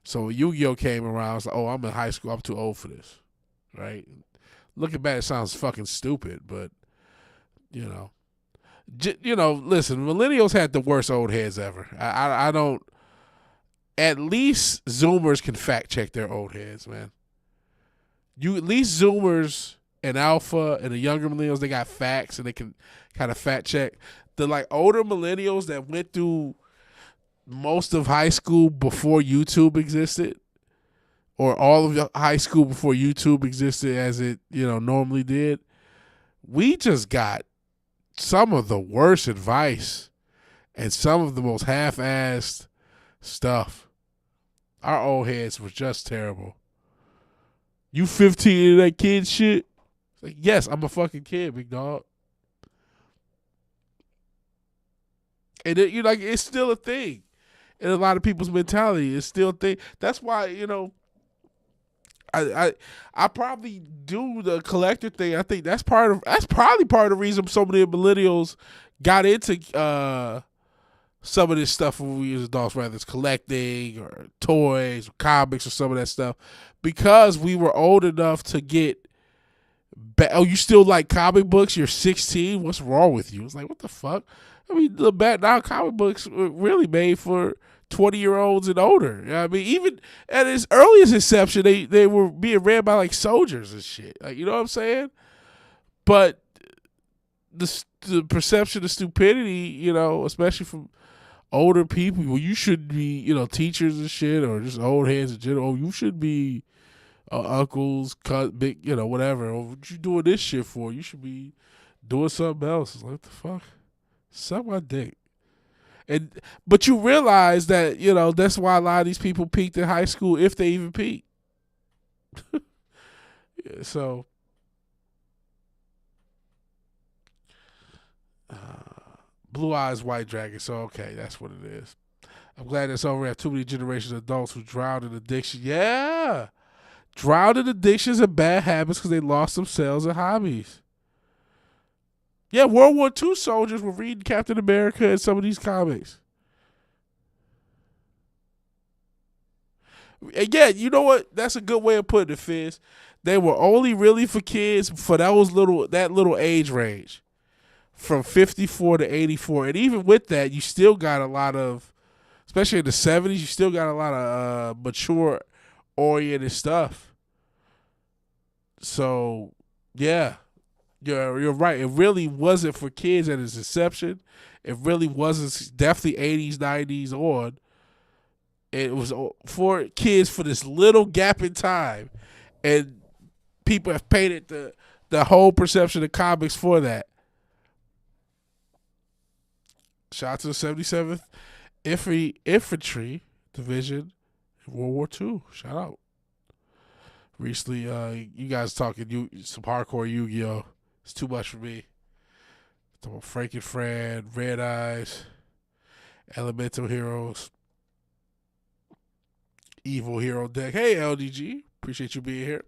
So when Yu-Gi-Oh! Came around, I was like, oh, I'm in high school. I'm too old for this. Right? Looking back, it sounds fucking stupid, but, listen, millennials had the worst old heads ever. I don't, at least Zoomers can fact check their old heads, man. At least Zoomers and Alpha and the younger millennials, they got facts and they can kind of fact check. The like older millennials that went through most of high school before YouTube existed, or all of high school before YouTube existed as it, normally did, we just got some of the worst advice and some of the most half-assed stuff. Our old heads were just terrible. You 15 and that kid shit? It's like, yes, I'm a fucking kid, big dog. And it's still a thing. In a lot of people's mentality, it's still a thing. That's why, I probably do the collector thing. I think that's probably part of the reason so many millennials got into some of this stuff when we as adults, whether it's collecting or toys or comics or some of that stuff, because we were old enough to get. Oh, you still like comic books? You're 16. What's wrong with you? It's like, what the fuck? I mean, look back now, comic books were really made for 20-year-olds and older. You know what I mean, even at its earliest inception, they were being read by like soldiers and shit. Like, you know what I'm saying? But the perception of stupidity, you know, especially from older people, well, you should be, you know, teachers and shit, or just old heads in general. Oh, you should be uncles, big, you know, whatever. Oh, what you doing this shit for? You should be doing something else. It's like, what the fuck? Suck my dick. But you realize that, you know, that's why a lot of these people peaked in high school, if they even peaked. Yeah, so, Blue Eyes White Dragon. So, okay, that's what it is. I'm glad that's over. We have too many generations of adults who drowned in addiction. Yeah. Drowned in addictions and bad habits because they lost themselves in hobbies. Yeah, World War II soldiers were reading Captain America and some of these comics. Again, you know what? That's a good way of putting it, Fizz. They were only really for kids for that little age range, from 54 to 84. And even with that, you still got a lot of, especially in the 70s, you still got a lot of mature-oriented stuff. So, yeah. You're right. It really wasn't for kids at its inception. It really wasn't, definitely 80s, 90s on. It was for kids for this little gap in time. And people have painted the whole perception of comics for that. Shout out to the 77th Infantry Division in World War II. Shout out. Recently, you guys talking some hardcore Yu-Gi-Oh! It's too much for me. Talking about Frankenfran, Red Eyes, Elemental Heroes, Evil Hero deck. Hey, LDG. Appreciate you being here.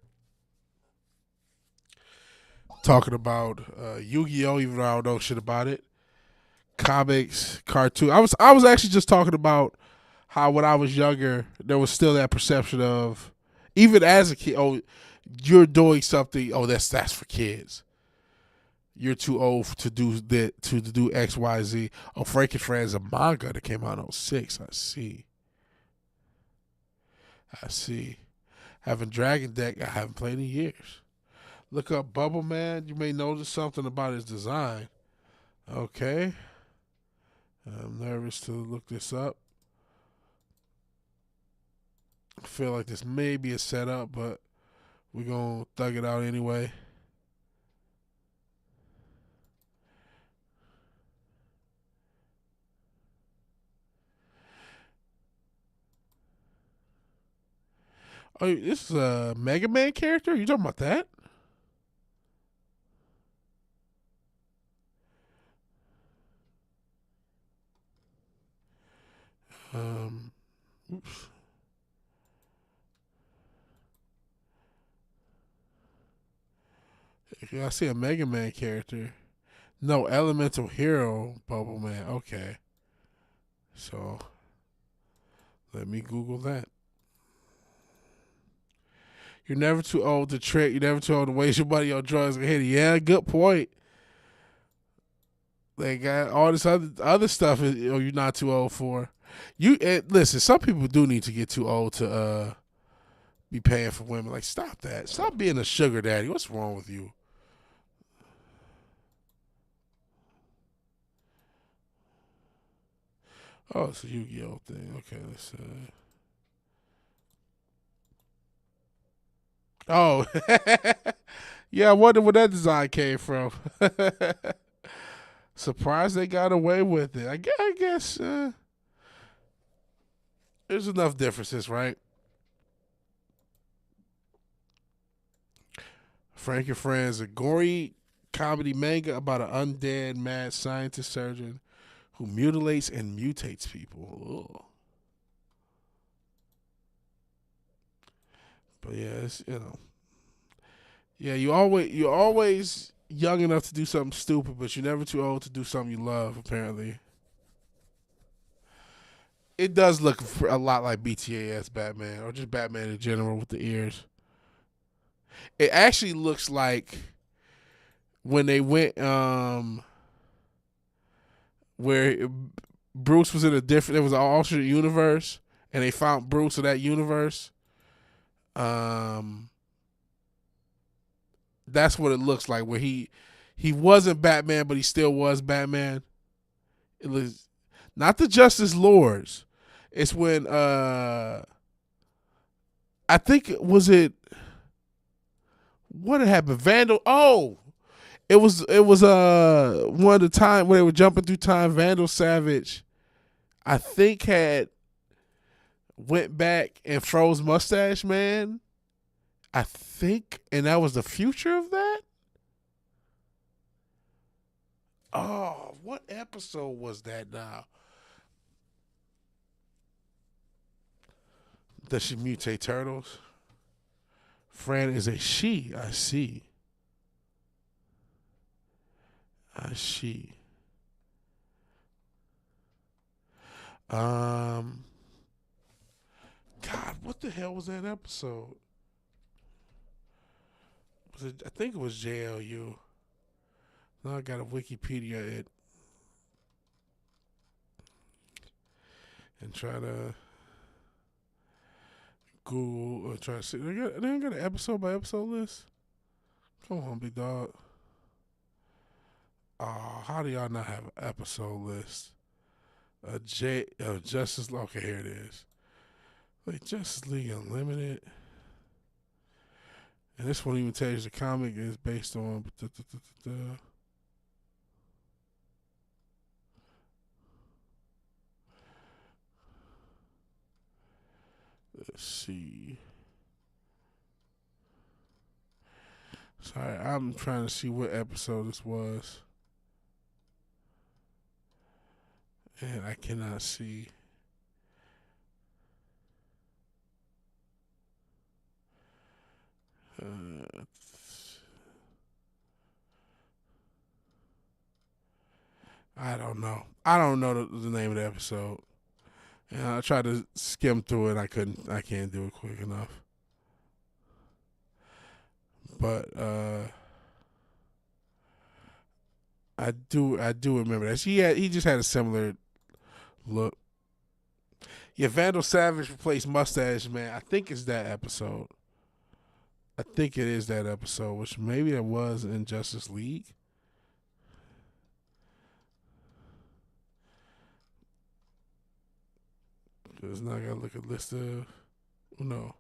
Talking about Yu-Gi-Oh! Even though I don't know shit about it. Comics, cartoon. I was actually just talking about how when I was younger, there was still that perception of, even as a kid, oh, you're doing something. Oh, that's for kids. You're too old to do that, to do X, Y, Z. Oh, Frankenfran's a manga that came out in 06. I see. Having Dragon Deck, I haven't played in years. Look up Bubble Man. You may notice something about his design. Okay. I'm nervous to look this up. I feel like this may be a setup, but we're going to thug it out anyway. Oh, this is a Mega Man character? You talking about that? Oops. I see a Mega Man character. No, Elemental Hero Bubble Man. Okay. So, let me Google that. You're never too old to trick. You're never too old to waste your money on drugs and hitting. Yeah, good point. They got all this other stuff. You're not too old for. Listen. Some people do need to get too old to be paying for women. Like, stop that. Stop being a sugar daddy. What's wrong with you? Oh, it's a Yu-Gi-Oh thing. Okay, let's. Oh, yeah. I wonder where that design came from. Surprised they got away with it. I guess there's enough differences, right? Frankenfran's a gory comedy manga about an undead mad scientist surgeon who mutilates and mutates people. Ugh. But yeah, it's, yeah, you're always young enough to do something stupid, but you're never too old to do something you love, apparently. It does look a lot like BTAS Batman, or just Batman in general with the ears. It actually looks like when they went where Bruce was in a different, there was an alternate universe, and they found Bruce in that universe. That's what it looks like, where he wasn't Batman, but he still was Batman. It was not the Justice Lords. It's when I think it what had happened? Vandal. Oh, it was one of the time when they were jumping through time. Vandal Savage, I think, had went back and froze Mustache Man. I think, and that was the future of that. Oh, what episode was that now? Does she mutate turtles? Fran is a she. I see. I see. God, what the hell was that episode? I think it was JLU. Now I got a Wikipedia it and try to Google or try to see. They ain't got an episode by episode list. Come on, big dog. Oh, how do y'all not have an episode list? Justice. Okay, here it is. Wait, Justice League Unlimited. And this one even tells you the comic is based on. Let's see. Sorry, I'm trying to see what episode this was. And I cannot see. I don't know. I don't know the name of the episode. And I tried to skim through it. I can't do it quick enough. But I do remember that. He just had a similar look. Yeah, Vandal Savage replaced Mustache Man. I think it's that episode. I think it is that episode, which maybe it was in Justice League. Because now I gotta look at list of. No.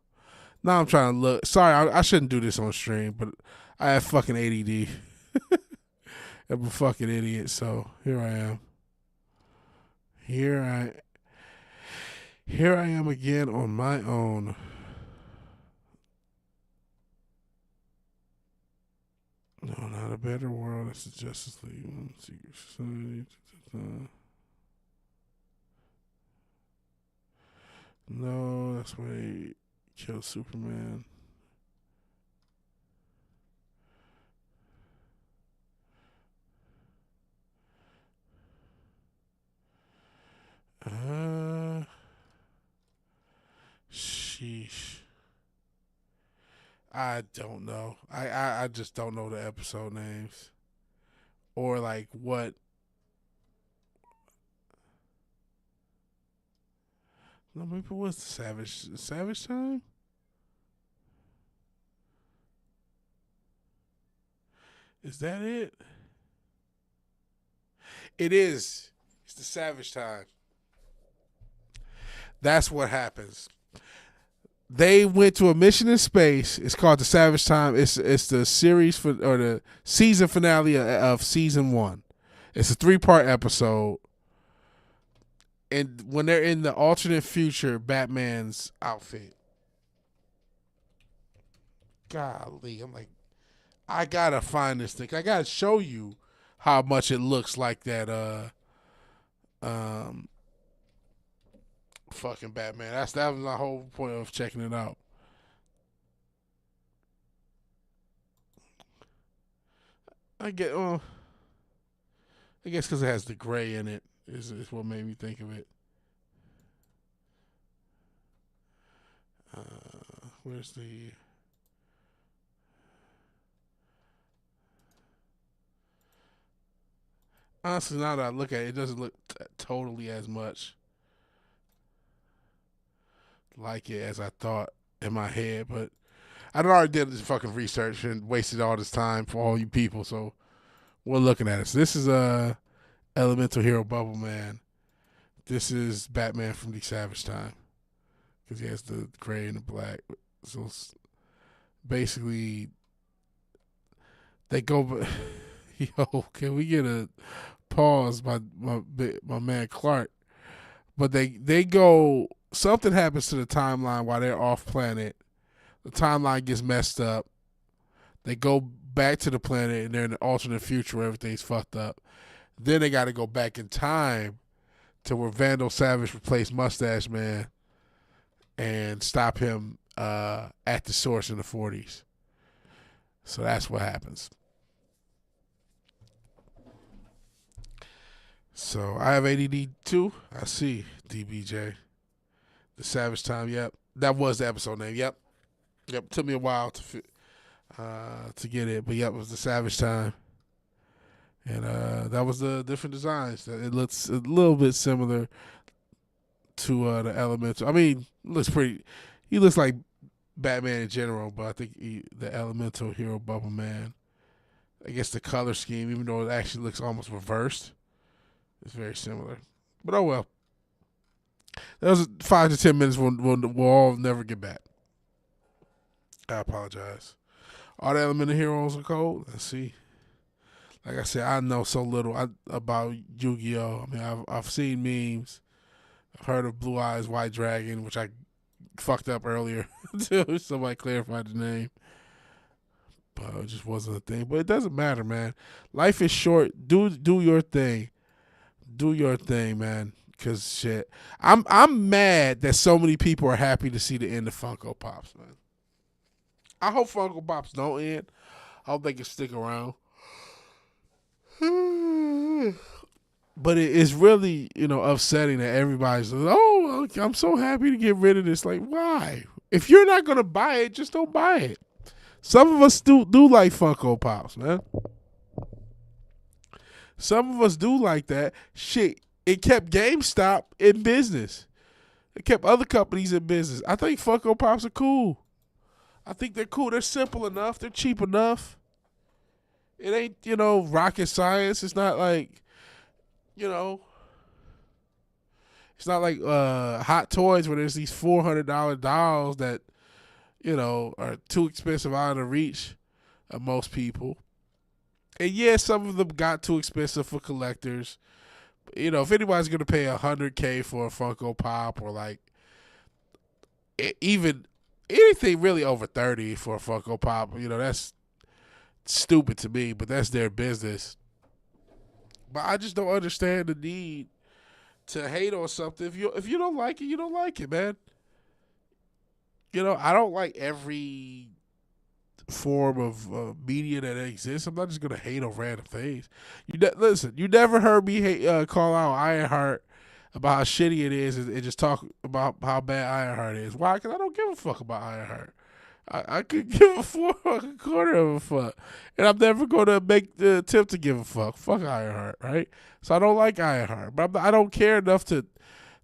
Now I'm trying to look. Sorry, I shouldn't do this on stream, but I have fucking ADD. I'm a fucking idiot, so here I am. Here I am again on my own. No, not a better world. That's the Justice League. Secret Society. No, that's where they killed Superman. Sheesh. I don't know. I just don't know the episode names. Or like what. No, maybe it was the Savage Time? Is that it? It is. It's the Savage Time. That's what happens. They went to a mission in space. It's called the Savage Time. It's the series or the season finale of season 1. It's a 3-part episode. And when they're in the alternate future, Batman's outfit. Golly, I'm like, I gotta find this thing. I gotta show you how much it looks like that fucking Batman. That was my whole point of checking it out. I guess because it has the gray in it is what made me think of it. Where's the... Honestly, now that I look at it, it doesn't look totally as much like it as I thought in my head. But I already did this fucking research and wasted all this time for all you people. So we're looking at it. So this is Elemental Hero Bubble Man. This is Batman from the Savage Time because he has the gray and the black. So it's basically, they go. Yo, can we get a pause by my man Clark? But they go. Something happens to the timeline while they're off planet. The timeline gets messed up. They go back to the planet and they're in an alternate future where everything's fucked up. Then they got to go back in time to where Vandal Savage replaced Mustache Man and stop him at the source in the 40s. So that's what happens. So I have ADD too. I see DBJ. The Savage Time, yep. That was the episode name, yep. Yep, took me a while to get it, but yep, it was the Savage Time. And that was the different designs. It looks a little bit similar to the Elemental. I mean, looks pretty. He looks like Batman in general, but I think the Elemental Hero Bubble Man, I guess the color scheme, even though it actually looks almost reversed, is very similar. But oh well. That was 5 to 10 minutes we'll all never get back. I apologize. All the Elemental Heroes are cold. Let's see. Like I said, I know so little about Yu-Gi-Oh! I mean, I've seen memes. I've heard of Blue Eyes White Dragon, which I fucked up earlier until somebody clarified the name. But it just wasn't a thing. But it doesn't matter, man. Life is short. Do your thing. Do your thing, man. Cause shit, I'm mad that so many people are happy to see the end of Funko Pops, man. I hope Funko Pops don't end. I hope they can stick around. But it is really, upsetting that everybody's like, oh, I'm so happy to get rid of this. Like, why? If you're not gonna buy it, just don't buy it. Some of us do like Funko Pops, man. Some of us do like that. Shit. It kept GameStop in business. It kept other companies in business. I think Funko Pops are cool. I think they're cool. They're simple enough. They're cheap enough. It ain't, rocket science. It's not like, it's not like Hot Toys where there's these $400 dolls that, are too expensive out of the reach of most people. And yeah, some of them got too expensive for collectors. If anybody's gonna pay $100K for a Funko Pop or like even anything really over 30 for a Funko Pop, that's stupid to me. But that's their business. But I just don't understand the need to hate on something. If you don't like it, you don't like it, man. I don't like every form of media that exists. I'm not just gonna hate on random things. Listen, you never heard me call out Ironheart about how shitty it is and just talk about how bad Ironheart is. Why? Because I don't give a fuck about Ironheart. I could give a quarter of a fuck, and I'm never gonna make the attempt to give a fuck. Fuck Ironheart, right? So I don't like Ironheart, but I don't care enough to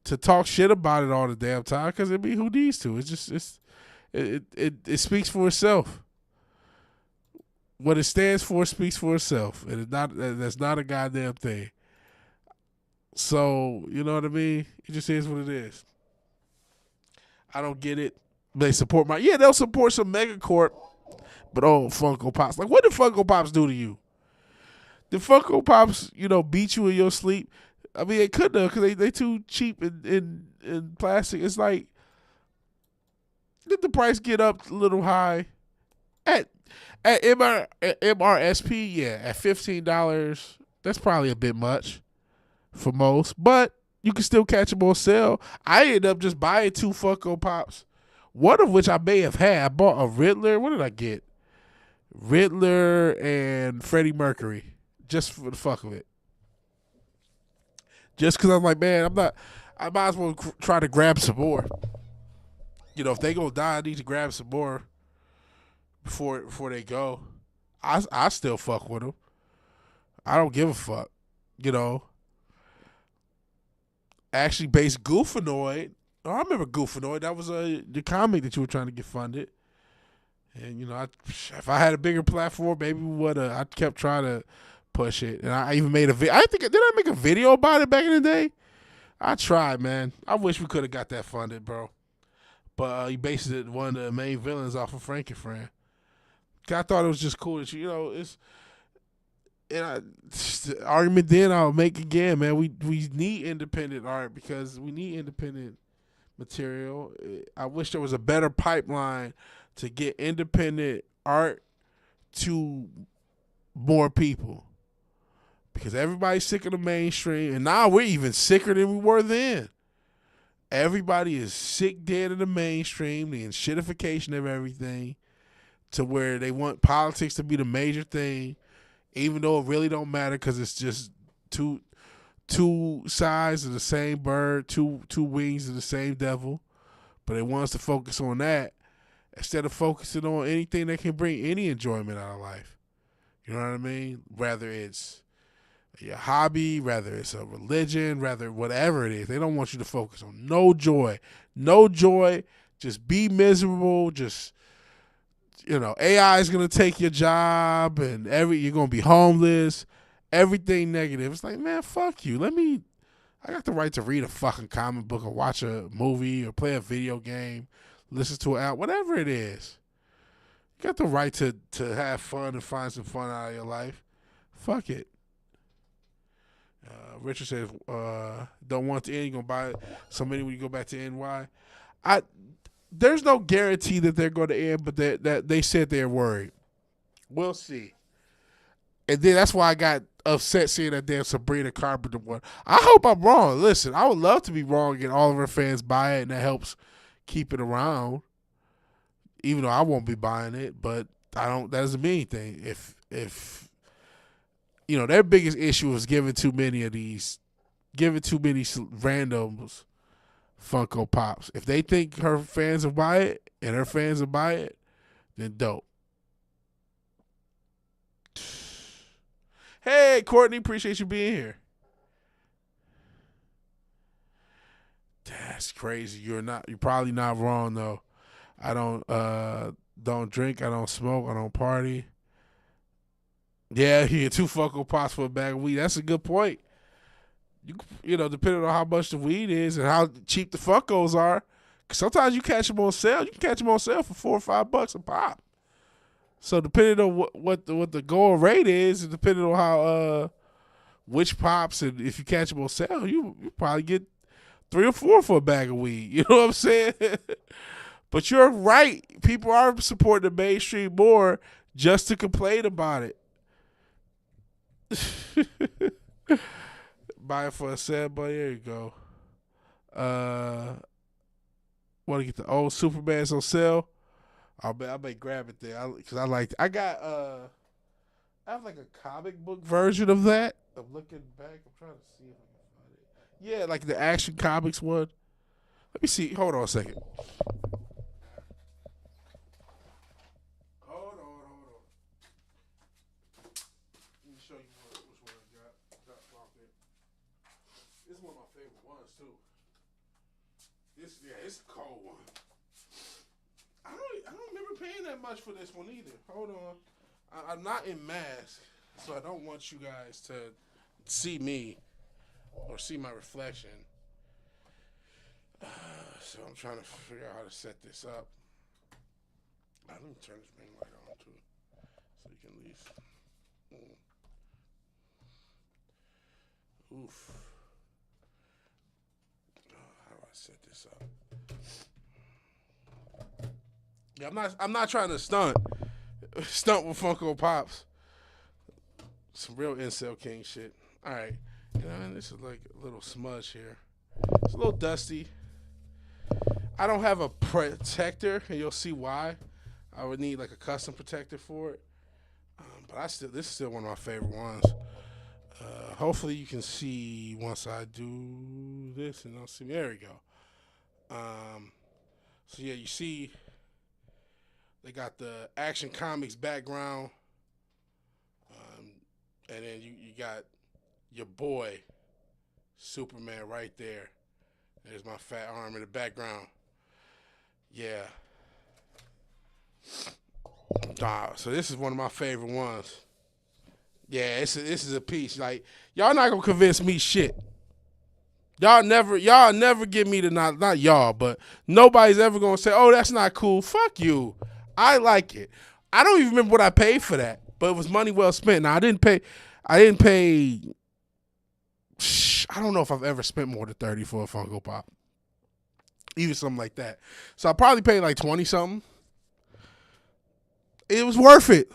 talk shit about it all the damn time. Because who needs to? It speaks for itself. What it stands for speaks for itself, and that's not a goddamn thing. So, you know what I mean? It just is what it is. I don't get it. They support they'll support some megacorp, but Funko Pops. Like, what did Funko Pops do to you? Did Funko Pops, beat you in your sleep? I mean, they couldn't have because they too cheap in plastic. It's like, did the price get up a little high? At MRSP, yeah, at $15, that's probably a bit much for most, but you can still catch them on sale. I ended up just buying 2 Funko Pops, one of which I may have had. I bought a Riddler. What did I get? Riddler and Freddie Mercury, just for the fuck of it. Just because I'm like, man, I might as well try to grab some more. if they gonna die, I need to grab some more before they go. I still fuck with them. I don't give a fuck. Actually, based Goofanoid. Oh, I remember Goofanoid. That was the comic that you were trying to get funded. And if I had a bigger platform, maybe we would. I kept trying to push it, and I even made a video. Did I make a video about it back in the day? I tried, man. I wish we could have got that funded, bro. But he based it one of the main villains off of Frankie Fran. I thought it was just cool that it's. And the argument then I'll make again, man. We need independent art because we need independent material. I wish there was a better pipeline to get independent art to more people, because everybody's sick of the mainstream, and now we're even sicker than we were then. Everybody is sick dead of the mainstream, the shitification of everything, to where they want politics to be the major thing, even though it really don't matter because it's just two sides of the same bird, two wings of the same devil. But they want us to focus on that instead of focusing on anything that can bring any enjoyment out of life. You know what I mean? Whether it's your hobby, whether it's a religion, whether whatever it is. They don't want you to focus on no joy. No joy. Just be miserable. Just, AI is going to take your job and you're going to be homeless. Everything negative. It's like, man, fuck you. I got the right to read a fucking comic book or watch a movie or play a video game, listen to an album, whatever it is. You got the right to have fun and find some fun out of your life. Fuck it. Richard says, don't want to end. You're going to buy so many when you go back to NY. There's no guarantee that they're going to end, but that they said they're worried. We'll see. And then that's why I got upset seeing that damn Sabrina Carpenter one. I hope I'm wrong. Listen, I would love to be wrong and all of her fans buy it, and that helps keep it around. Even though I won't be buying it, but that doesn't mean anything. If their biggest issue is giving too many randoms Funko Pops. If they think her fans will buy it and her fans will buy it, then dope. Hey, Courtney, appreciate you being here. That's crazy. You're probably not wrong though. I don't drink, I don't smoke, I don't party. Yeah, you get 2 Funko Pops for a bag of weed. That's a good point. Depending on how much the weed is and how cheap the Funkos are, because sometimes you catch them on sale. You can catch them on sale for $4 or $5 a pop. So depending on what the going rate is, and depending on how which pops, and if you catch them on sale, you probably get 3 or 4 for a bag of weed. You know what I'm saying? But you're right. People are supporting the mainstream more just to complain about it. Buy it for a sale, but there you go. Want to get the old Supermans on sale? I may grab it there because I have like a comic book version of that. I'm looking back. I'm trying to see if I can find it. Yeah, like the Action Comics one. Let me see. Hold on a second. Hold on. Let me show you which one I got locked in. This is one of my favorite ones too. It's a cold one. I don't remember paying that much for this one either. Hold on. I'm not in mask, so I don't want you guys to see me or see my reflection. So I'm trying to figure out how to set this up. Let me turn this ring light on too, so you can at least. Oof. How do I set this up? Yeah, I'm not trying to stunt with Funko Pops. Some real incel king shit. All right, this is like a little smudge here. It's a little dusty. I don't have a protector, and you'll see why. I would need like a custom protector for it. But this is still one of my favorite ones. Hopefully you can see once I do this, and I'll see. There we go. So yeah, you see, they got the Action Comics background, and then you got your boy Superman right there. There's my fat arm in the background. Yeah. So this is one of my favorite ones. Yeah, this is a piece. Like, y'all not gonna convince me shit. Y'all never give me the not y'all, but nobody's ever gonna say, "Oh, that's not cool." Fuck you. I like it. I don't even remember what I paid for that, but it was money well spent. Now I didn't pay. I don't know if I've ever spent more than 30 for a Funko Pop, even something like that. So I probably paid like 20 something. It was worth it.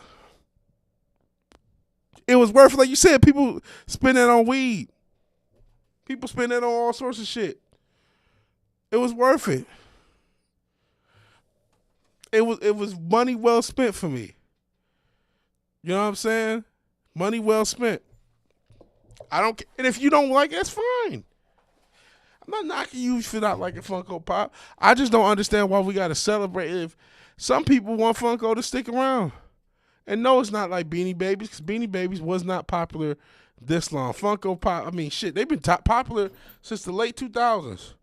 It was worth it. Like you said, people spend that on weed. People spend that on all sorts of shit. It was worth it. It was money well spent for me. You know what I'm saying? Money well spent. I don't care. And if you don't like it, that's fine. I'm not knocking you for not liking Funko Pop. I just don't understand why we got to celebrate if some people want Funko to stick around. And no, it's not like Beanie Babies, because Beanie Babies was not popular this long. Funko Pop, I mean, shit, they've been popular since the late 2000s.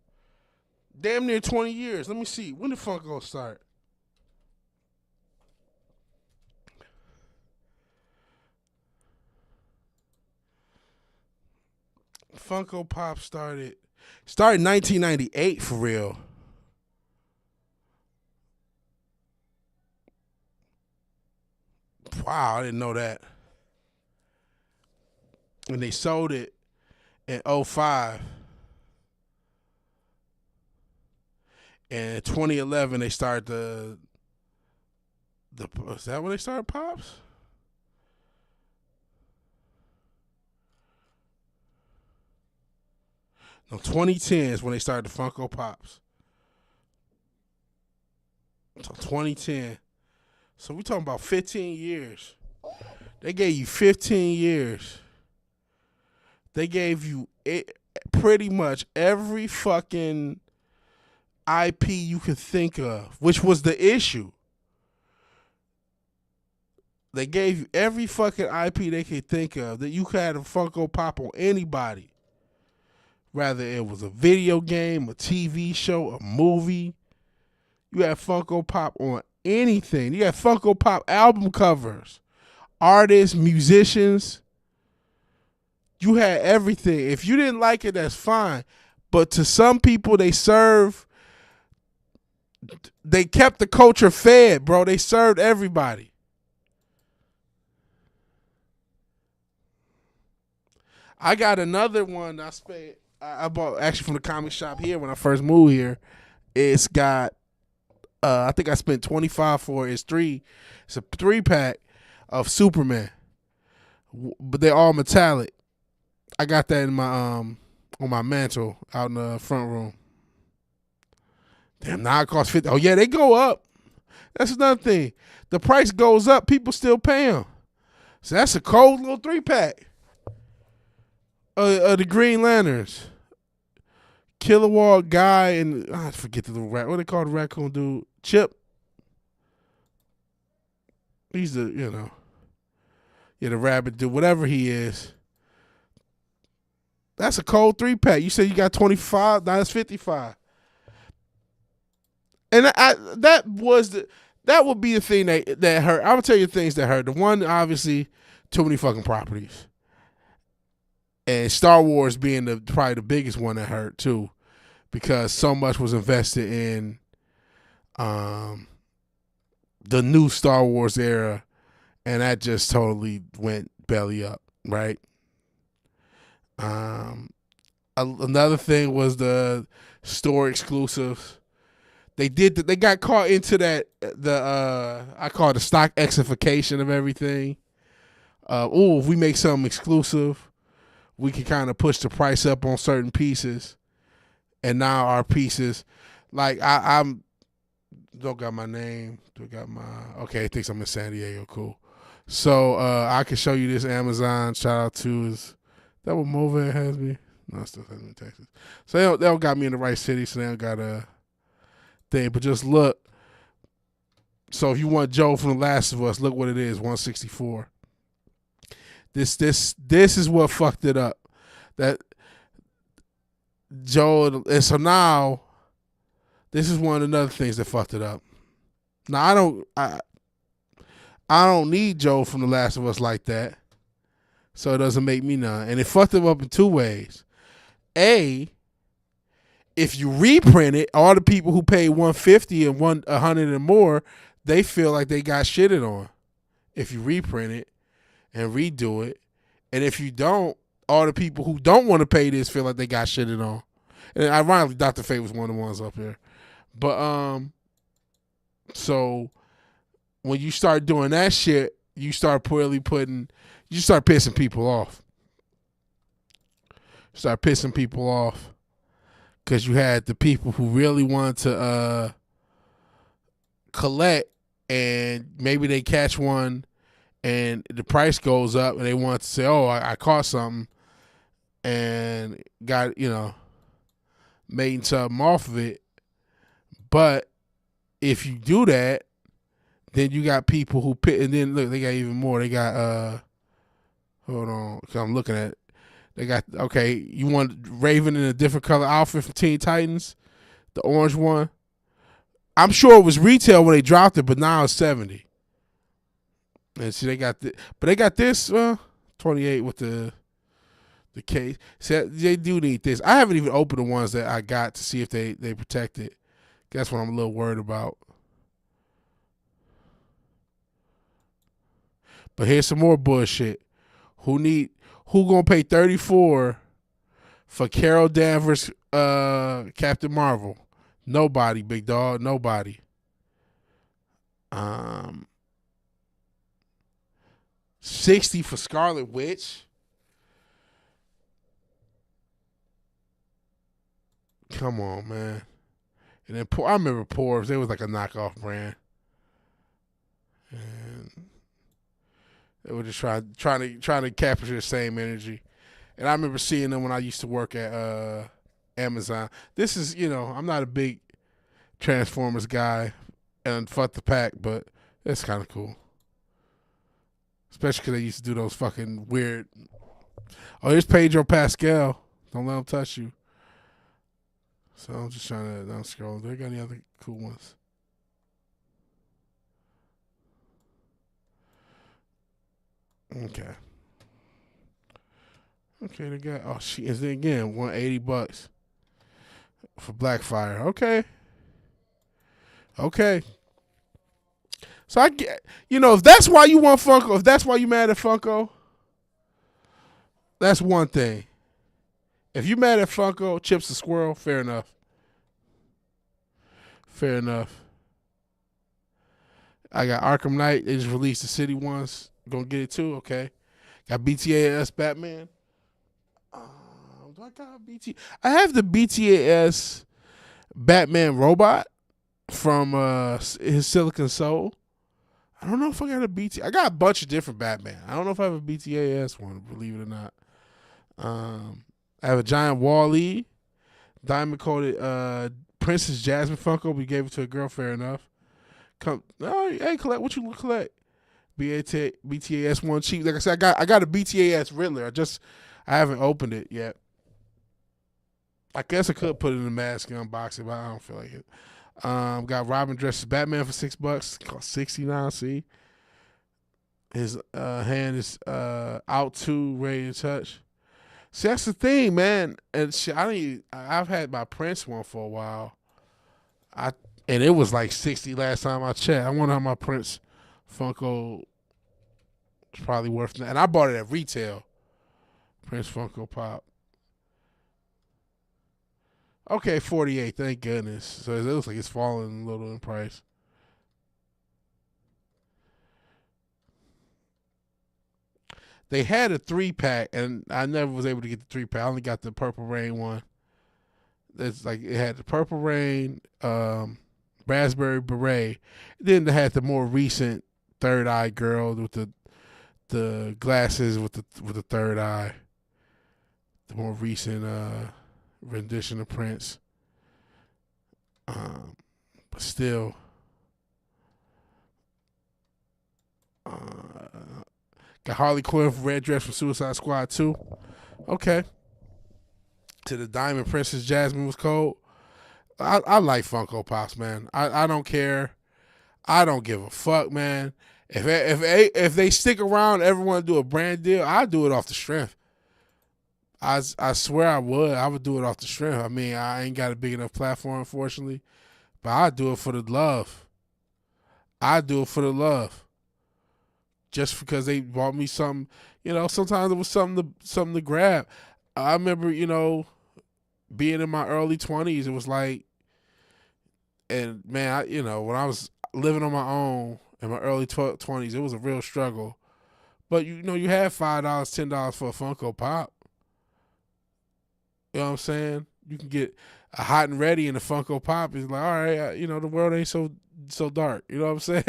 Damn near 20 years. Let me see. When did Funko start? Funko Pop started in 1998 for real. Wow, I didn't know that. And they sold it in 05. And in 2011 they started the is that when they started Pops? No, 2010 is when they started the Funko Pops. So 2010. So we talking about 15 years. They gave you 15 years. They gave you pretty much every fucking IP you could think of, which was the issue. They gave you every fucking IP they could think of that you could have a Funko Pop on anybody. Whether it was a video game, a TV show, a movie. You had Funko Pop on anything. You had Funko Pop album covers, artists, musicians. You had everything. If you didn't like it, that's fine. But to some people, they kept the culture fed, bro. They served everybody. I got another one I bought actually from the comic shop here when I first moved here. It's got I think I spent $25 for it. It's a 3-pack of Superman. But they're all metallic. I got that in my on my mantle out in the front room. Damn, now it costs $50. Oh yeah, they go up. That's another thing. The price goes up, people still pay them. So that's a cold little 3-pack. The Green Lanterns. Kilowog guy and I forget the little rat. What they call the raccoon dude? Chip. He's the the rabbit dude. Whatever he is. That's a cold 3-pack. You said you got 25. Now it's 55. And that would be the thing that hurt. I would tell you things that hurt. The one, obviously, too many fucking properties. And Star Wars being probably the biggest one that hurt too, because so much was invested in the new Star Wars era, and that just totally went belly up, right? Another thing was the store exclusives. They got caught into that I call it the stock X-ification of everything. If we make something exclusive, we can kind of push the price up on certain pieces, and now our pieces, like I'm don't got my name, okay, it thinks I'm in San Diego, cool. So I can show you this Amazon. Shout out to is that what Movan has me? No, it still has me in Texas. So they don't got me in the right city, so they don't got thing, but just look. So if you want Joe from The Last of Us, look what it is, 164. This is what fucked it up. That Joe, and so now this is one of the other things that fucked it up. Now I don't need Joe from The Last of Us like that, so it doesn't make me none. And it fucked him up in two ways. A, if you reprint it, all the people who paid $150 and $100 and more, they feel like they got shitted on. If you reprint it and redo it, and if you don't, all the people who don't want to pay this feel like they got shitted on. And ironically, Dr. Fate was one of the ones up here. But so when you start doing that shit, you start pissing people off. Start pissing people off because you had the people who really want to collect, and maybe they catch one and the price goes up and they want to say, oh, I caught something and got, made something off of it. But if you do that, then you got people who and then look, they got even more. They got hold on, cause I'm looking at it. They got, okay, you want Raven in a different color outfit from Teen Titans, the orange one. I'm sure it was retail when they dropped it, but now it's $70. And see, they got but they got this 28 with the case. See, they do need this. I haven't even opened the ones that I got to see if they protect it. That's what I'm a little worried about. But here's some more bullshit. Who gonna pay $34 for Carol Danvers, Captain Marvel? Nobody, big dog. Nobody. $60 for Scarlet Witch. Come on, man. And then I remember Porbs. They was like a knockoff brand, and they were just trying to capture the same energy. And I remember seeing them when I used to work at Amazon. This is, I'm not a big Transformers guy, and fuck the pack, but it's kind of cool. Especially because they used to do those fucking weird. Oh, here's Pedro Pascal. Don't let him touch you. So I'm just trying to scroll. Do they got any other cool ones? Okay. Okay, they got, oh shit, is it again $180 for Blackfire? Okay. So I get, if that's why you want Funko, if that's why you mad at Funko, that's one thing. If you mad at Funko, Chips the Squirrel, fair enough. Fair enough. I got Arkham Knight. They just released the city ones. Gonna get it too, okay. Got BTAS Batman. Do I got BT? I have the BTAS Batman robot from his Silicon Soul. I don't know if I got a BT. I got a bunch of different Batman. I don't know if I have a BTAS one, believe it or not. I have a giant Wall-E, diamond coated Princess Jasmine Funko. We gave it to a girl, fair enough. Hey, collect what you collect. BTAS one cheap. Like I said, I got a BTAS Riddler. I haven't opened it yet. I guess I could put it in the mask and unbox it, but I don't feel like it. Got Robin dressed as Batman for $6. Cost $69. See, his hand is out too, ready to touch. See, that's the thing, man. And shit, I've had my Prince one for a while. And it was like $60 last time I checked. I wonder how my Prince Funko is probably worth that. And I bought it at retail. Prince Funko Pop. Okay, $48. Thank goodness. So it looks like it's falling a little in price. They had a 3-pack, and I never was able to get the 3-pack. I only got the Purple Rain one. It's like it had the Purple Rain, Raspberry Beret. Then they had the more recent Third Eye girl with the glasses with the third eye. The more recent rendition of Prince. But still, got Harley Quinn red dress from Suicide Squad 2. Okay. To the Diamond Princess Jasmine was cold. I like Funko Pops, man. I don't care. I don't give a fuck, man. If they stick around, everyone do a brand deal, I do it off the strength. I swear I would. I would do it off the strength. I mean, I ain't got a big enough platform, unfortunately, but I do it for the love. I do it for the love. Just because they bought me something, sometimes it was something to grab. I remember, being in my early 20s, it was like, and man, when I was living on my own in my early 20s, it was a real struggle. But you had $5, $10 for a Funko Pop. You know what I'm saying? You can get a hot and ready in a Funko Pop. It's like, all right, the world ain't so dark. You know what I'm saying?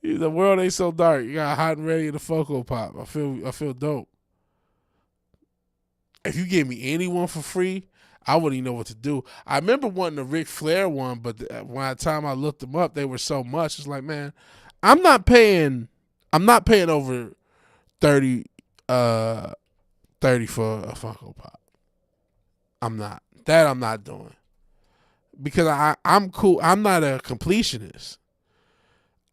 The world ain't so dark. You got a hot and ready in a Funko Pop. I feel dope. If you gave me anyone for free, I wouldn't even know what to do. I remember wanting the Ric Flair one, but by the time I looked them up, they were so much. It's like, man, I'm not paying over 30 for a Funko Pop. I'm not. That I'm not doing. Because I'm cool. I'm not a completionist.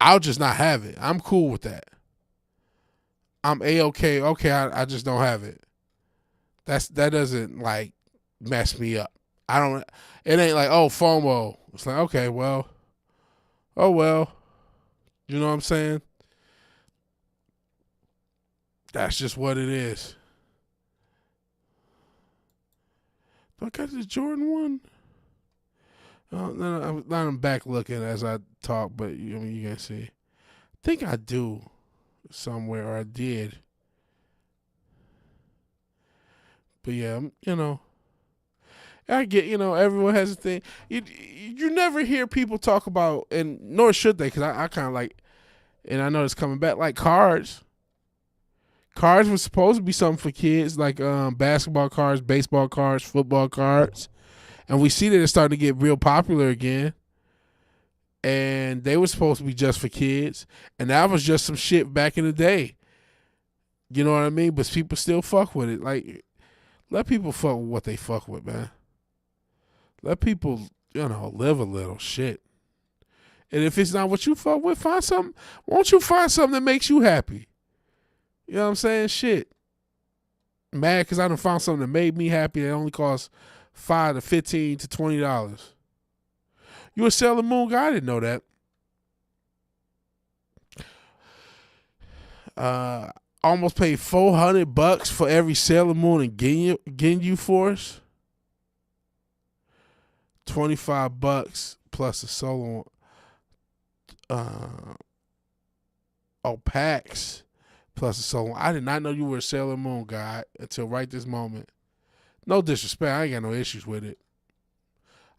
I'll just not have it. I'm cool with that. I'm A-okay. Okay, I just don't have it. That doesn't like mess me up. It ain't like, oh, FOMO. It's like, okay, well, oh well. You know what I'm saying? That's just what it is. Do I got the Jordan one? No, I'm back looking as I talk, but you can see. I think I do somewhere, or I did. But yeah, I get, everyone has a thing. You never hear people talk about, and nor should they, because I kind of like, and I know it's coming back, like cards. Cards was supposed to be something for kids, like basketball cards, baseball cards, football cards. And we see that it's starting to get real popular again. And they were supposed to be just for kids. And that was just some shit back in the day. You know what I mean? But people still fuck with it. Like, let people fuck with what they fuck with, man. Let people, live a little shit. And if it's not what you fuck with, find something. Won't you find something that makes you happy? You know what I'm saying? Shit. Mad because I done found something that made me happy that only costs $5 to $15 to $20. You a Sailor Moon guy? I didn't know that. Almost paid $400 for every Sailor Moon and Ginyu Force. $25 plus a solo. Packs plus a solo. I did not know you were a Sailor Moon guy until right this moment. No disrespect, I ain't got no issues with it.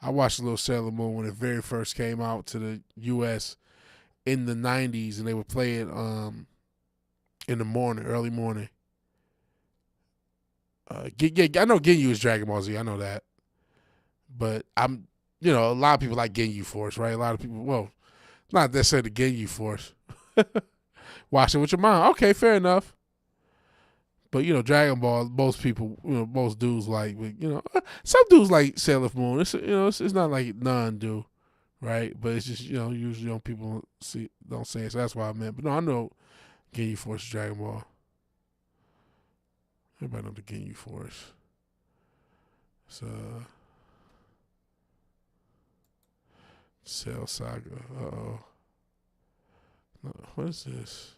I watched a little Sailor Moon when it very first came out to the U.S. in the 90s, and they would play it in the morning, early morning. I know Ginyu is Dragon Ball Z, I know that. But a lot of people like Ginyu Force, right? A lot of people, well, not necessarily the Ginyu Force. Watch it with your mom. Okay, fair enough. But, Dragon Ball, most people, most dudes like, some dudes like Sailor Moon. It's not like none do, right? But it's just, usually people don't say it, so that's why I meant. But no, I know Ginyu Force is Dragon Ball. Everybody know the Ginyu Force. It's Cell Saga. Uh-oh. No, what is this?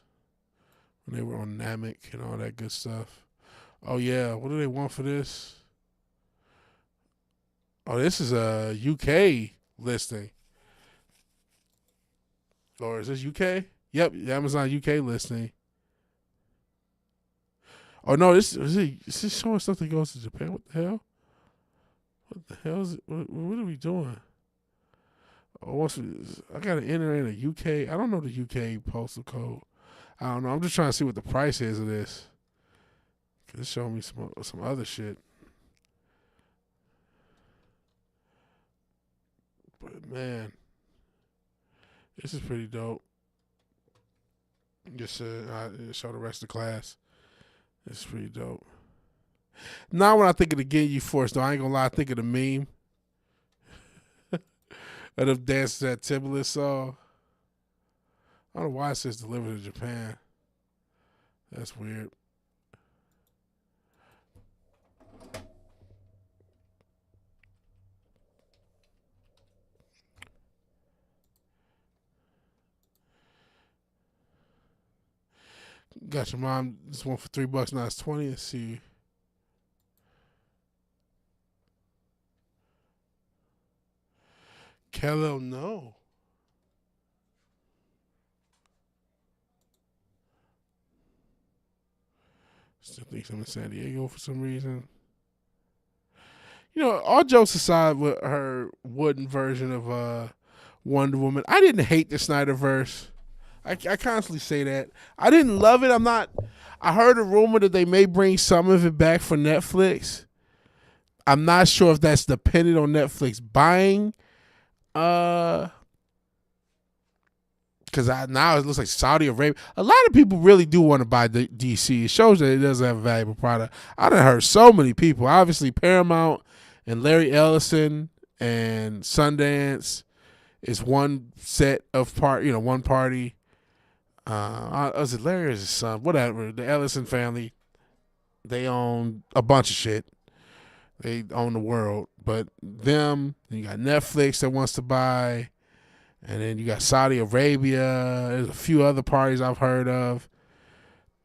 When they were on Namek and all that good stuff. Oh, yeah. What do they want for this? Oh, this is a UK listing. Or is this UK? Yep, Amazon UK listing. Oh, no, is this showing stuff that goes to Japan? What the hell? What the hell is it? What are we doing? Oh, I got to enter in a UK. I don't know the UK postal code. I don't know. I'm just trying to see what the price is of this. It's showing me some other shit. But man, this is pretty dope. Just show the rest of the class. This is pretty dope. Now when I think of the Ginyu Force, though, I ain't gonna lie, I think of the meme of them dances that Timbaland saw. I don't know why it says delivered to Japan. That's weird. Got your mom this one for $3. Now it's 20. Let's see. Kello, no. Still think I'm in San Diego for some reason. You know, all jokes aside with her wooden version of Wonder Woman, I didn't hate the Snyderverse. I constantly say that. I didn't love it. I heard a rumor that they may bring some of it back for Netflix. I'm not sure if that's dependent on Netflix buying. Because now it looks like Saudi Arabia. A lot of people really do want to buy DC. It shows that it doesn't have a valuable product. I done heard so many people. Obviously, Paramount and Larry Ellison and Sundance is one set of one party. Was it Larry or his son? Whatever. The Ellison family, they own a bunch of shit. They own the world. But them, you got Netflix that wants to buy, and then you got Saudi Arabia. There's a few other parties I've heard of.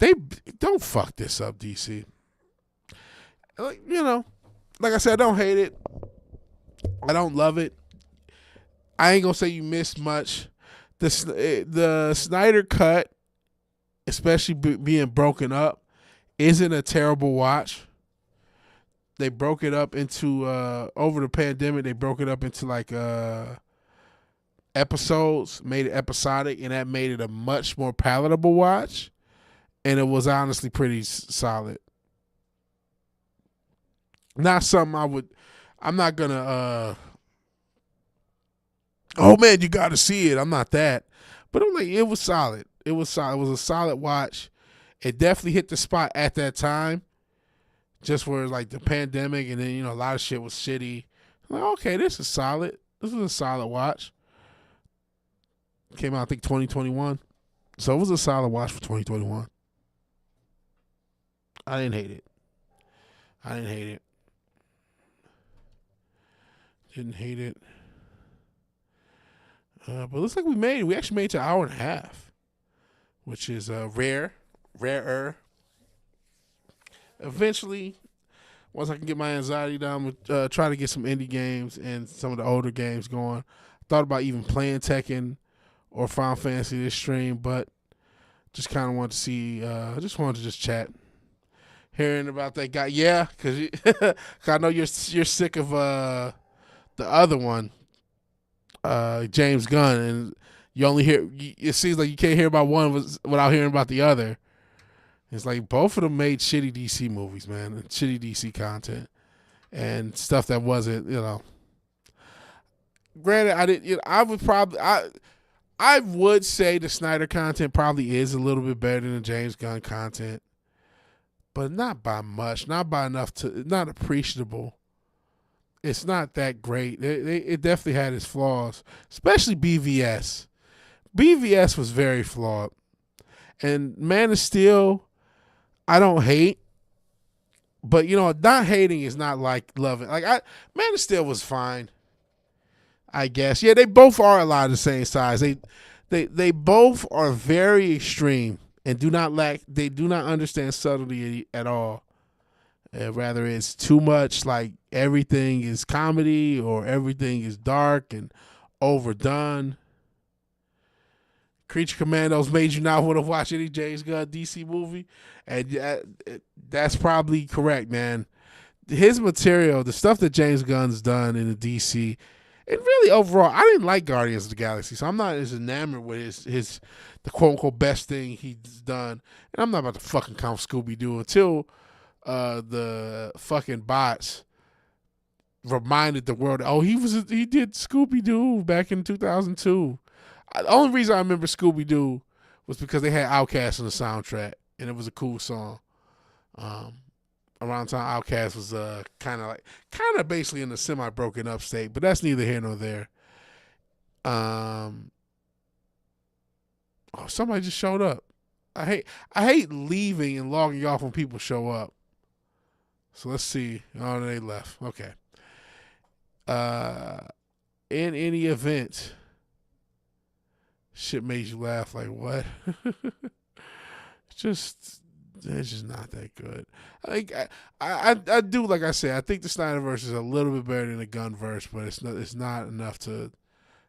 They don't fuck this up, DC. Like I said, I don't hate it. I don't love it. I ain't gonna say you missed much. The Snyder Cut, especially being broken up, isn't a terrible watch. They broke it up into over the pandemic. They broke it up into like episodes, made it episodic, and that made it a much more palatable watch. And it was honestly pretty solid. Not something I'm not gonna. Oh man, you got to see it. I'm not that, but I'm like, it was solid. It was solid. It was a solid watch. It definitely hit the spot at that time, just where like the pandemic, and then a lot of shit was shitty. I'm like, okay, this is solid. This is a solid watch. Came out I think 2021, so it was a solid watch for 2021. I didn't hate it. Didn't hate it. But it looks like we actually made it to an hour and a half, which is rarer. Eventually, once I can get my anxiety down, we'll try to get some indie games and some of the older games going. Thought about even playing Tekken or Final Fantasy this stream, but just kind of wanted to see, just wanted to just chat. Hearing about that guy, yeah, because I know you're sick of the other one. James Gunn, and you only hear. It seems like you can't hear about one without hearing about the other. It's like both of them made shitty DC movies, man, and shitty DC content, and stuff that wasn't, Granted, I didn't. I would say the Snyder content probably is a little bit better than the James Gunn content, but not by much, not by enough not appreciable. It's not that great. It definitely had its flaws, especially BVS. BVS was very flawed. And Man of Steel, I don't hate. But, not hating is not like loving. Like, Man of Steel was fine, I guess. Yeah, they both are a lot of the same size. They both are very extreme and they do not understand subtlety at all. Rather, it's too much like everything is comedy or everything is dark and overdone. Creature Commandos made you not want to watch any James Gunn DC movie, and that's probably correct, man. His material, the stuff that James Gunn's done in the DC, and really overall, I didn't like Guardians of the Galaxy, so I'm not as enamored with the quote unquote best thing he's done. And I'm not about to fucking count Scooby Doo until the fucking bots reminded the world, oh, he did Scooby-Doo back in 2002. The only reason I remember Scooby-Doo was because they had Outkast on the soundtrack, and it was a cool song. Around the time Outkast was kind of basically in a semi-broken up state, but that's neither here nor there. Oh, somebody just showed up. I hate leaving and logging off when people show up. So let's see. Oh, they left. Okay. In any event, shit made you laugh. Like what? It's just not that good. I do, like I said, I think the Snyderverse is a little bit better than the Gunverse, but it's not enough to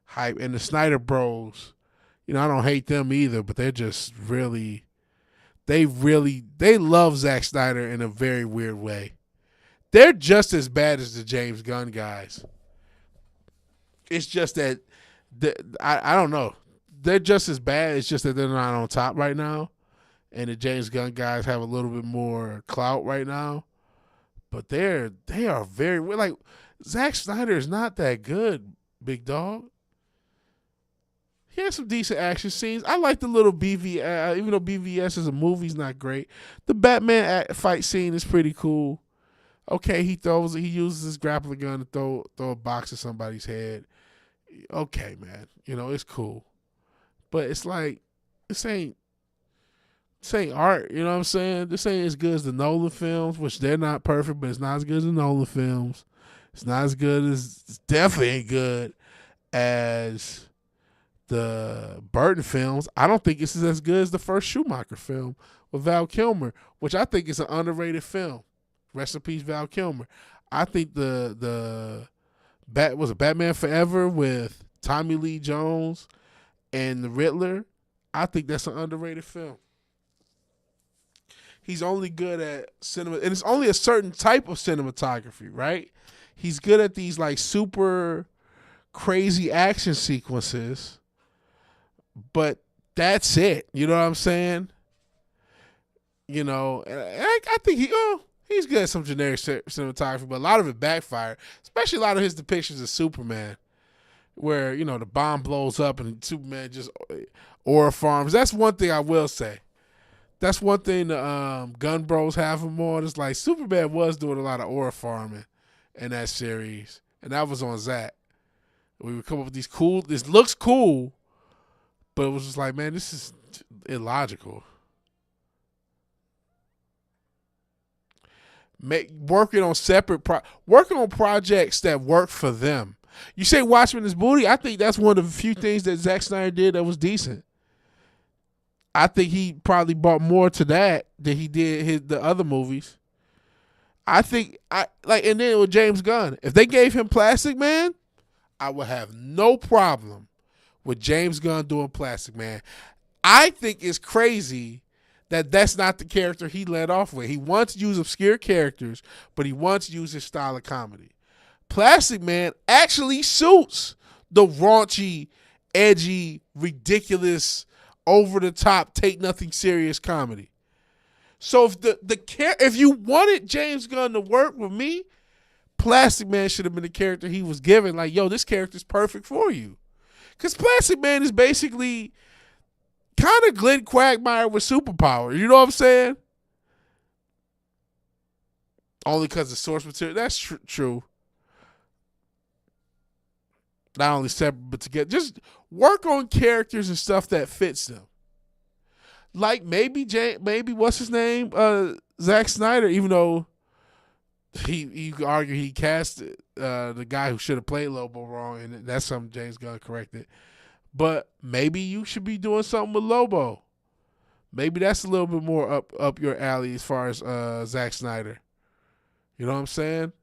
hype. And the Snyder Bros, I don't hate them either, but they're just really they love Zack Snyder in a very weird way. They're just as bad as the James Gunn guys. It's just that I don't know. They're just as bad. It's just that they're not on top right now. And the James Gunn guys have a little bit more clout right now. But they are very, like, Zack Snyder is not that good, big dog. He has some decent action scenes. I like the little BVS, even though BVS as a movie's not great. The Batman fight scene is pretty cool. Okay, he uses his grappling gun to throw a box at somebody's head. Okay, man. It's cool. But it's like, this ain't art, you know what I'm saying? This ain't as good as the Nolan films, which they're not perfect, but it's not as good as the Nolan films. It's definitely ain't good as the Burton films. I don't think this is as good as the first Schumacher film with Val Kilmer, which I think is an underrated film. Rest in peace, Val Kilmer. I think was it Batman Forever with Tommy Lee Jones and the Riddler? I think that's an underrated film. He's only good at cinema, and it's only a certain type of cinematography, right? He's good at these like super crazy action sequences, but that's it. You know what I'm saying? And I think he's good at some generic cinematography, but a lot of it backfired, especially a lot of his depictions of Superman, where, the bomb blows up and Superman just aura farms. That's one thing I will say. That's one thing the Gun Bros have him on. It's like Superman was doing a lot of aura farming in that series, and that was on Zack. We would come up with these this looks cool, but it was just like, man, this is illogical. Working on projects that work for them. You say Watchmen is booty. I think that's one of the few things that Zack Snyder did that was decent. I think he probably brought more to that than he did the other movies. I think and then with James Gunn, if they gave him Plastic Man, I would have no problem with James Gunn doing Plastic Man. I think it's crazy that that's not the character he led off with. He wants to use obscure characters, but he wants to use his style of comedy. Plastic Man actually suits the raunchy, edgy, ridiculous, over-the-top, take nothing serious comedy. So if you wanted James Gunn to work with me, Plastic Man should have been the character he was given. Like, yo, this character's perfect for you. Because Plastic Man is basically kind of Glenn Quagmire with superpower. You know what I'm saying? Only because of source material. That's true. Not only separate, but together. Just work on characters and stuff that fits them. Like maybe what's his name? Zack Snyder, even though you could argue he cast the guy who should have played Lobo wrong, and that's something James Gunn corrected. But maybe you should be doing something with Lobo. Maybe that's a little bit more up your alley as far as Zack Snyder. You know what I'm saying?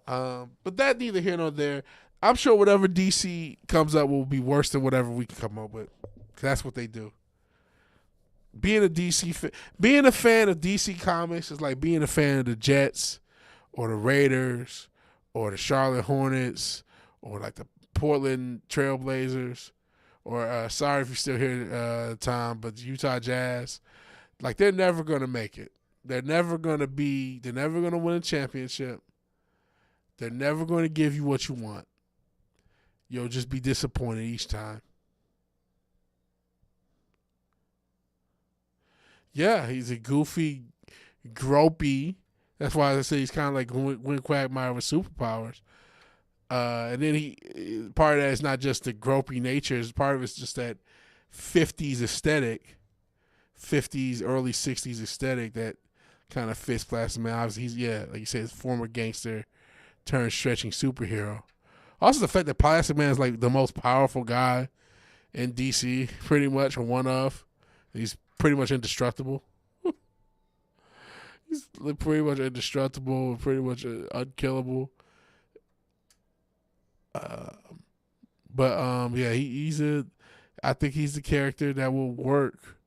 But that neither here nor there. I'm sure whatever DC comes up will be worse than whatever we can come up with. 'Cause that's what they do. Being a fan of DC Comics is like being a fan of the Jets or the Raiders or the Charlotte Hornets or like the Portland Trailblazers or sorry if you're still here, Tom, but the Utah Jazz. Like they're never gonna make it. They're never gonna win a championship. They're never going to give you what you want. You'll just be disappointed each time. Yeah, he's a goofy, gropey. That's why I say he's kind of like Gwen Quagmire with superpowers. And then part of that is not just the gropey nature. Part of it's just that 50s aesthetic, 50s, early 60s aesthetic that kind of fits Plastic Man. Obviously, he's, like you said, former gangster turned stretching superhero. Also, the fact that Plastic Man is like the most powerful guy in DC, pretty much, or one of. He's pretty much indestructible. He's pretty much indestructible, pretty much unkillable. I think he's the character that will work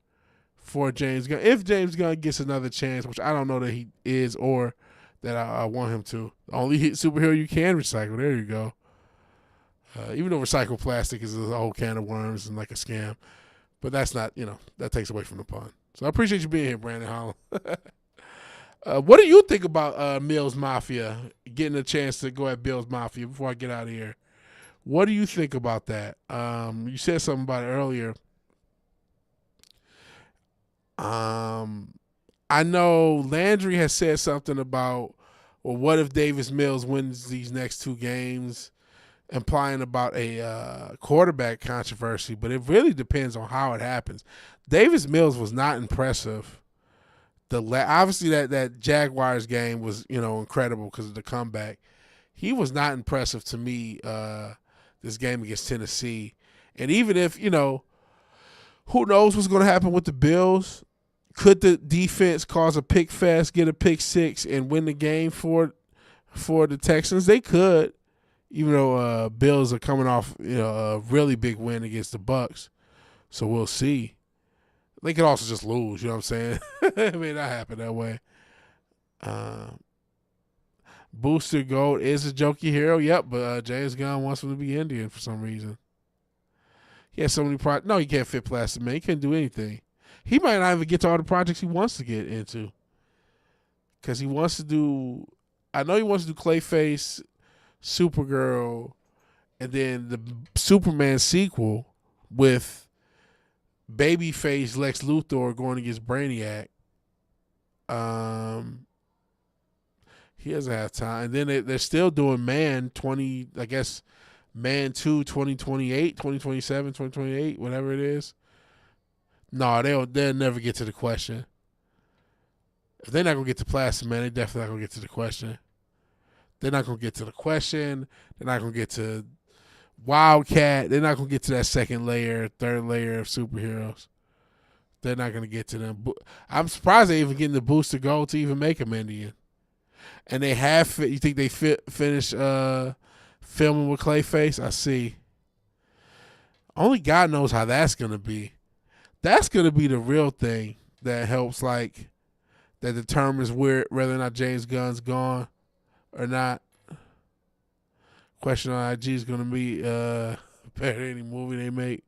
for James Gunn. If James Gunn gets another chance, which I don't know that he is or that I want him to. The only superhero you can recycle. There you go. Even though recycled plastic is a whole can of worms and like a scam. But that's not, that takes away from the pun. So I appreciate you being here, Brandon Holland. What do you think about Mills Mafia, getting a chance to go at Bill's Mafia before I get out of here? What do you think about that? You said something about it earlier. I know Landry has said something about, well, what if Davis Mills wins these next 2 games, implying about a quarterback controversy, but it really depends on how it happens. Davis Mills was not impressive. Obviously that Jaguars game was, incredible because of the comeback. He was not impressive to me this game against Tennessee. And even if, who knows what's going to happen with the Bills? Could the defense cause a pick fest, get a pick 6, and win the game for the Texans? They could, even though Bills are coming off a really big win against the Bucs. So we'll see. They could also just lose, you know what I'm saying? It may not happen that way. Booster Gold is a jokey hero. Yep, but James Gunn wants him to be Indian for some reason. He has so many projects. No, he can't fit Plastic Man. He can't do anything. He might not even get to all the projects he wants to get into. Because he wants to do, I know he wants to do Clayface, Supergirl, and then the Superman sequel with Babyface Lex Luthor going against Brainiac. He doesn't have time. And then they're still doing Man 20, I guess, Man 2 2028, 2027, 2028, whatever it is. No, they'll never get to the question. If they're not going to get to Plastic Man, they're definitely not going to get to the question. They're not going to get to the question. They're not going to get to Wildcat. They're not going to get to that second layer, third layer of superheroes. They're not going to get to them. I'm surprised they even getting the Booster Gold to even make them Indian. And they have, you think they finished filming with Clayface? I see. Only God knows how that's going to be. That's going to be the real thing that helps, that determines whether or not James Gunn's gone or not. Question on IG is going to be better than any movie they make.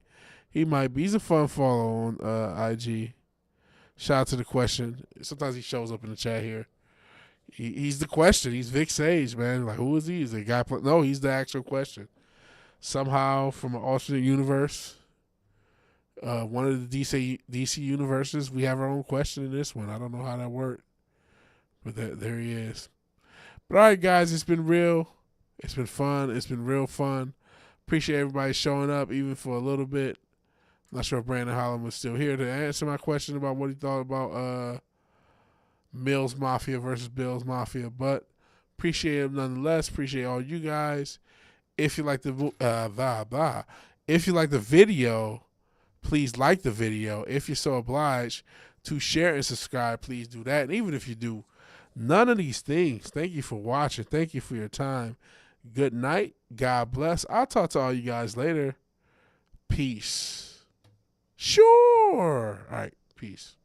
He might be. He's a fun follow on IG. Shout out to the question. Sometimes he shows up in the chat here. He's the question. He's Vic Sage, man. Like, who is he? Is the guy? No, he's the actual question. Somehow, from an alternate universe, one of the DC universes, we have our own question in this one. I don't know how that worked, but there he is. But all right, guys, it's been real. It's been fun. It's been real fun. Appreciate everybody showing up, even for a little bit. Not sure if Brandon Holland was still here to answer my question about what he thought about Mills Mafia versus Bills Mafia, but appreciate him nonetheless. Appreciate all you guys. If you like the video, please like the video. If you're so obliged to share and subscribe, please do that. And even if you do none of these things, thank you for watching. Thank you for your time. Good night. God bless. I'll talk to all you guys later. Peace. Sure. All right. Peace.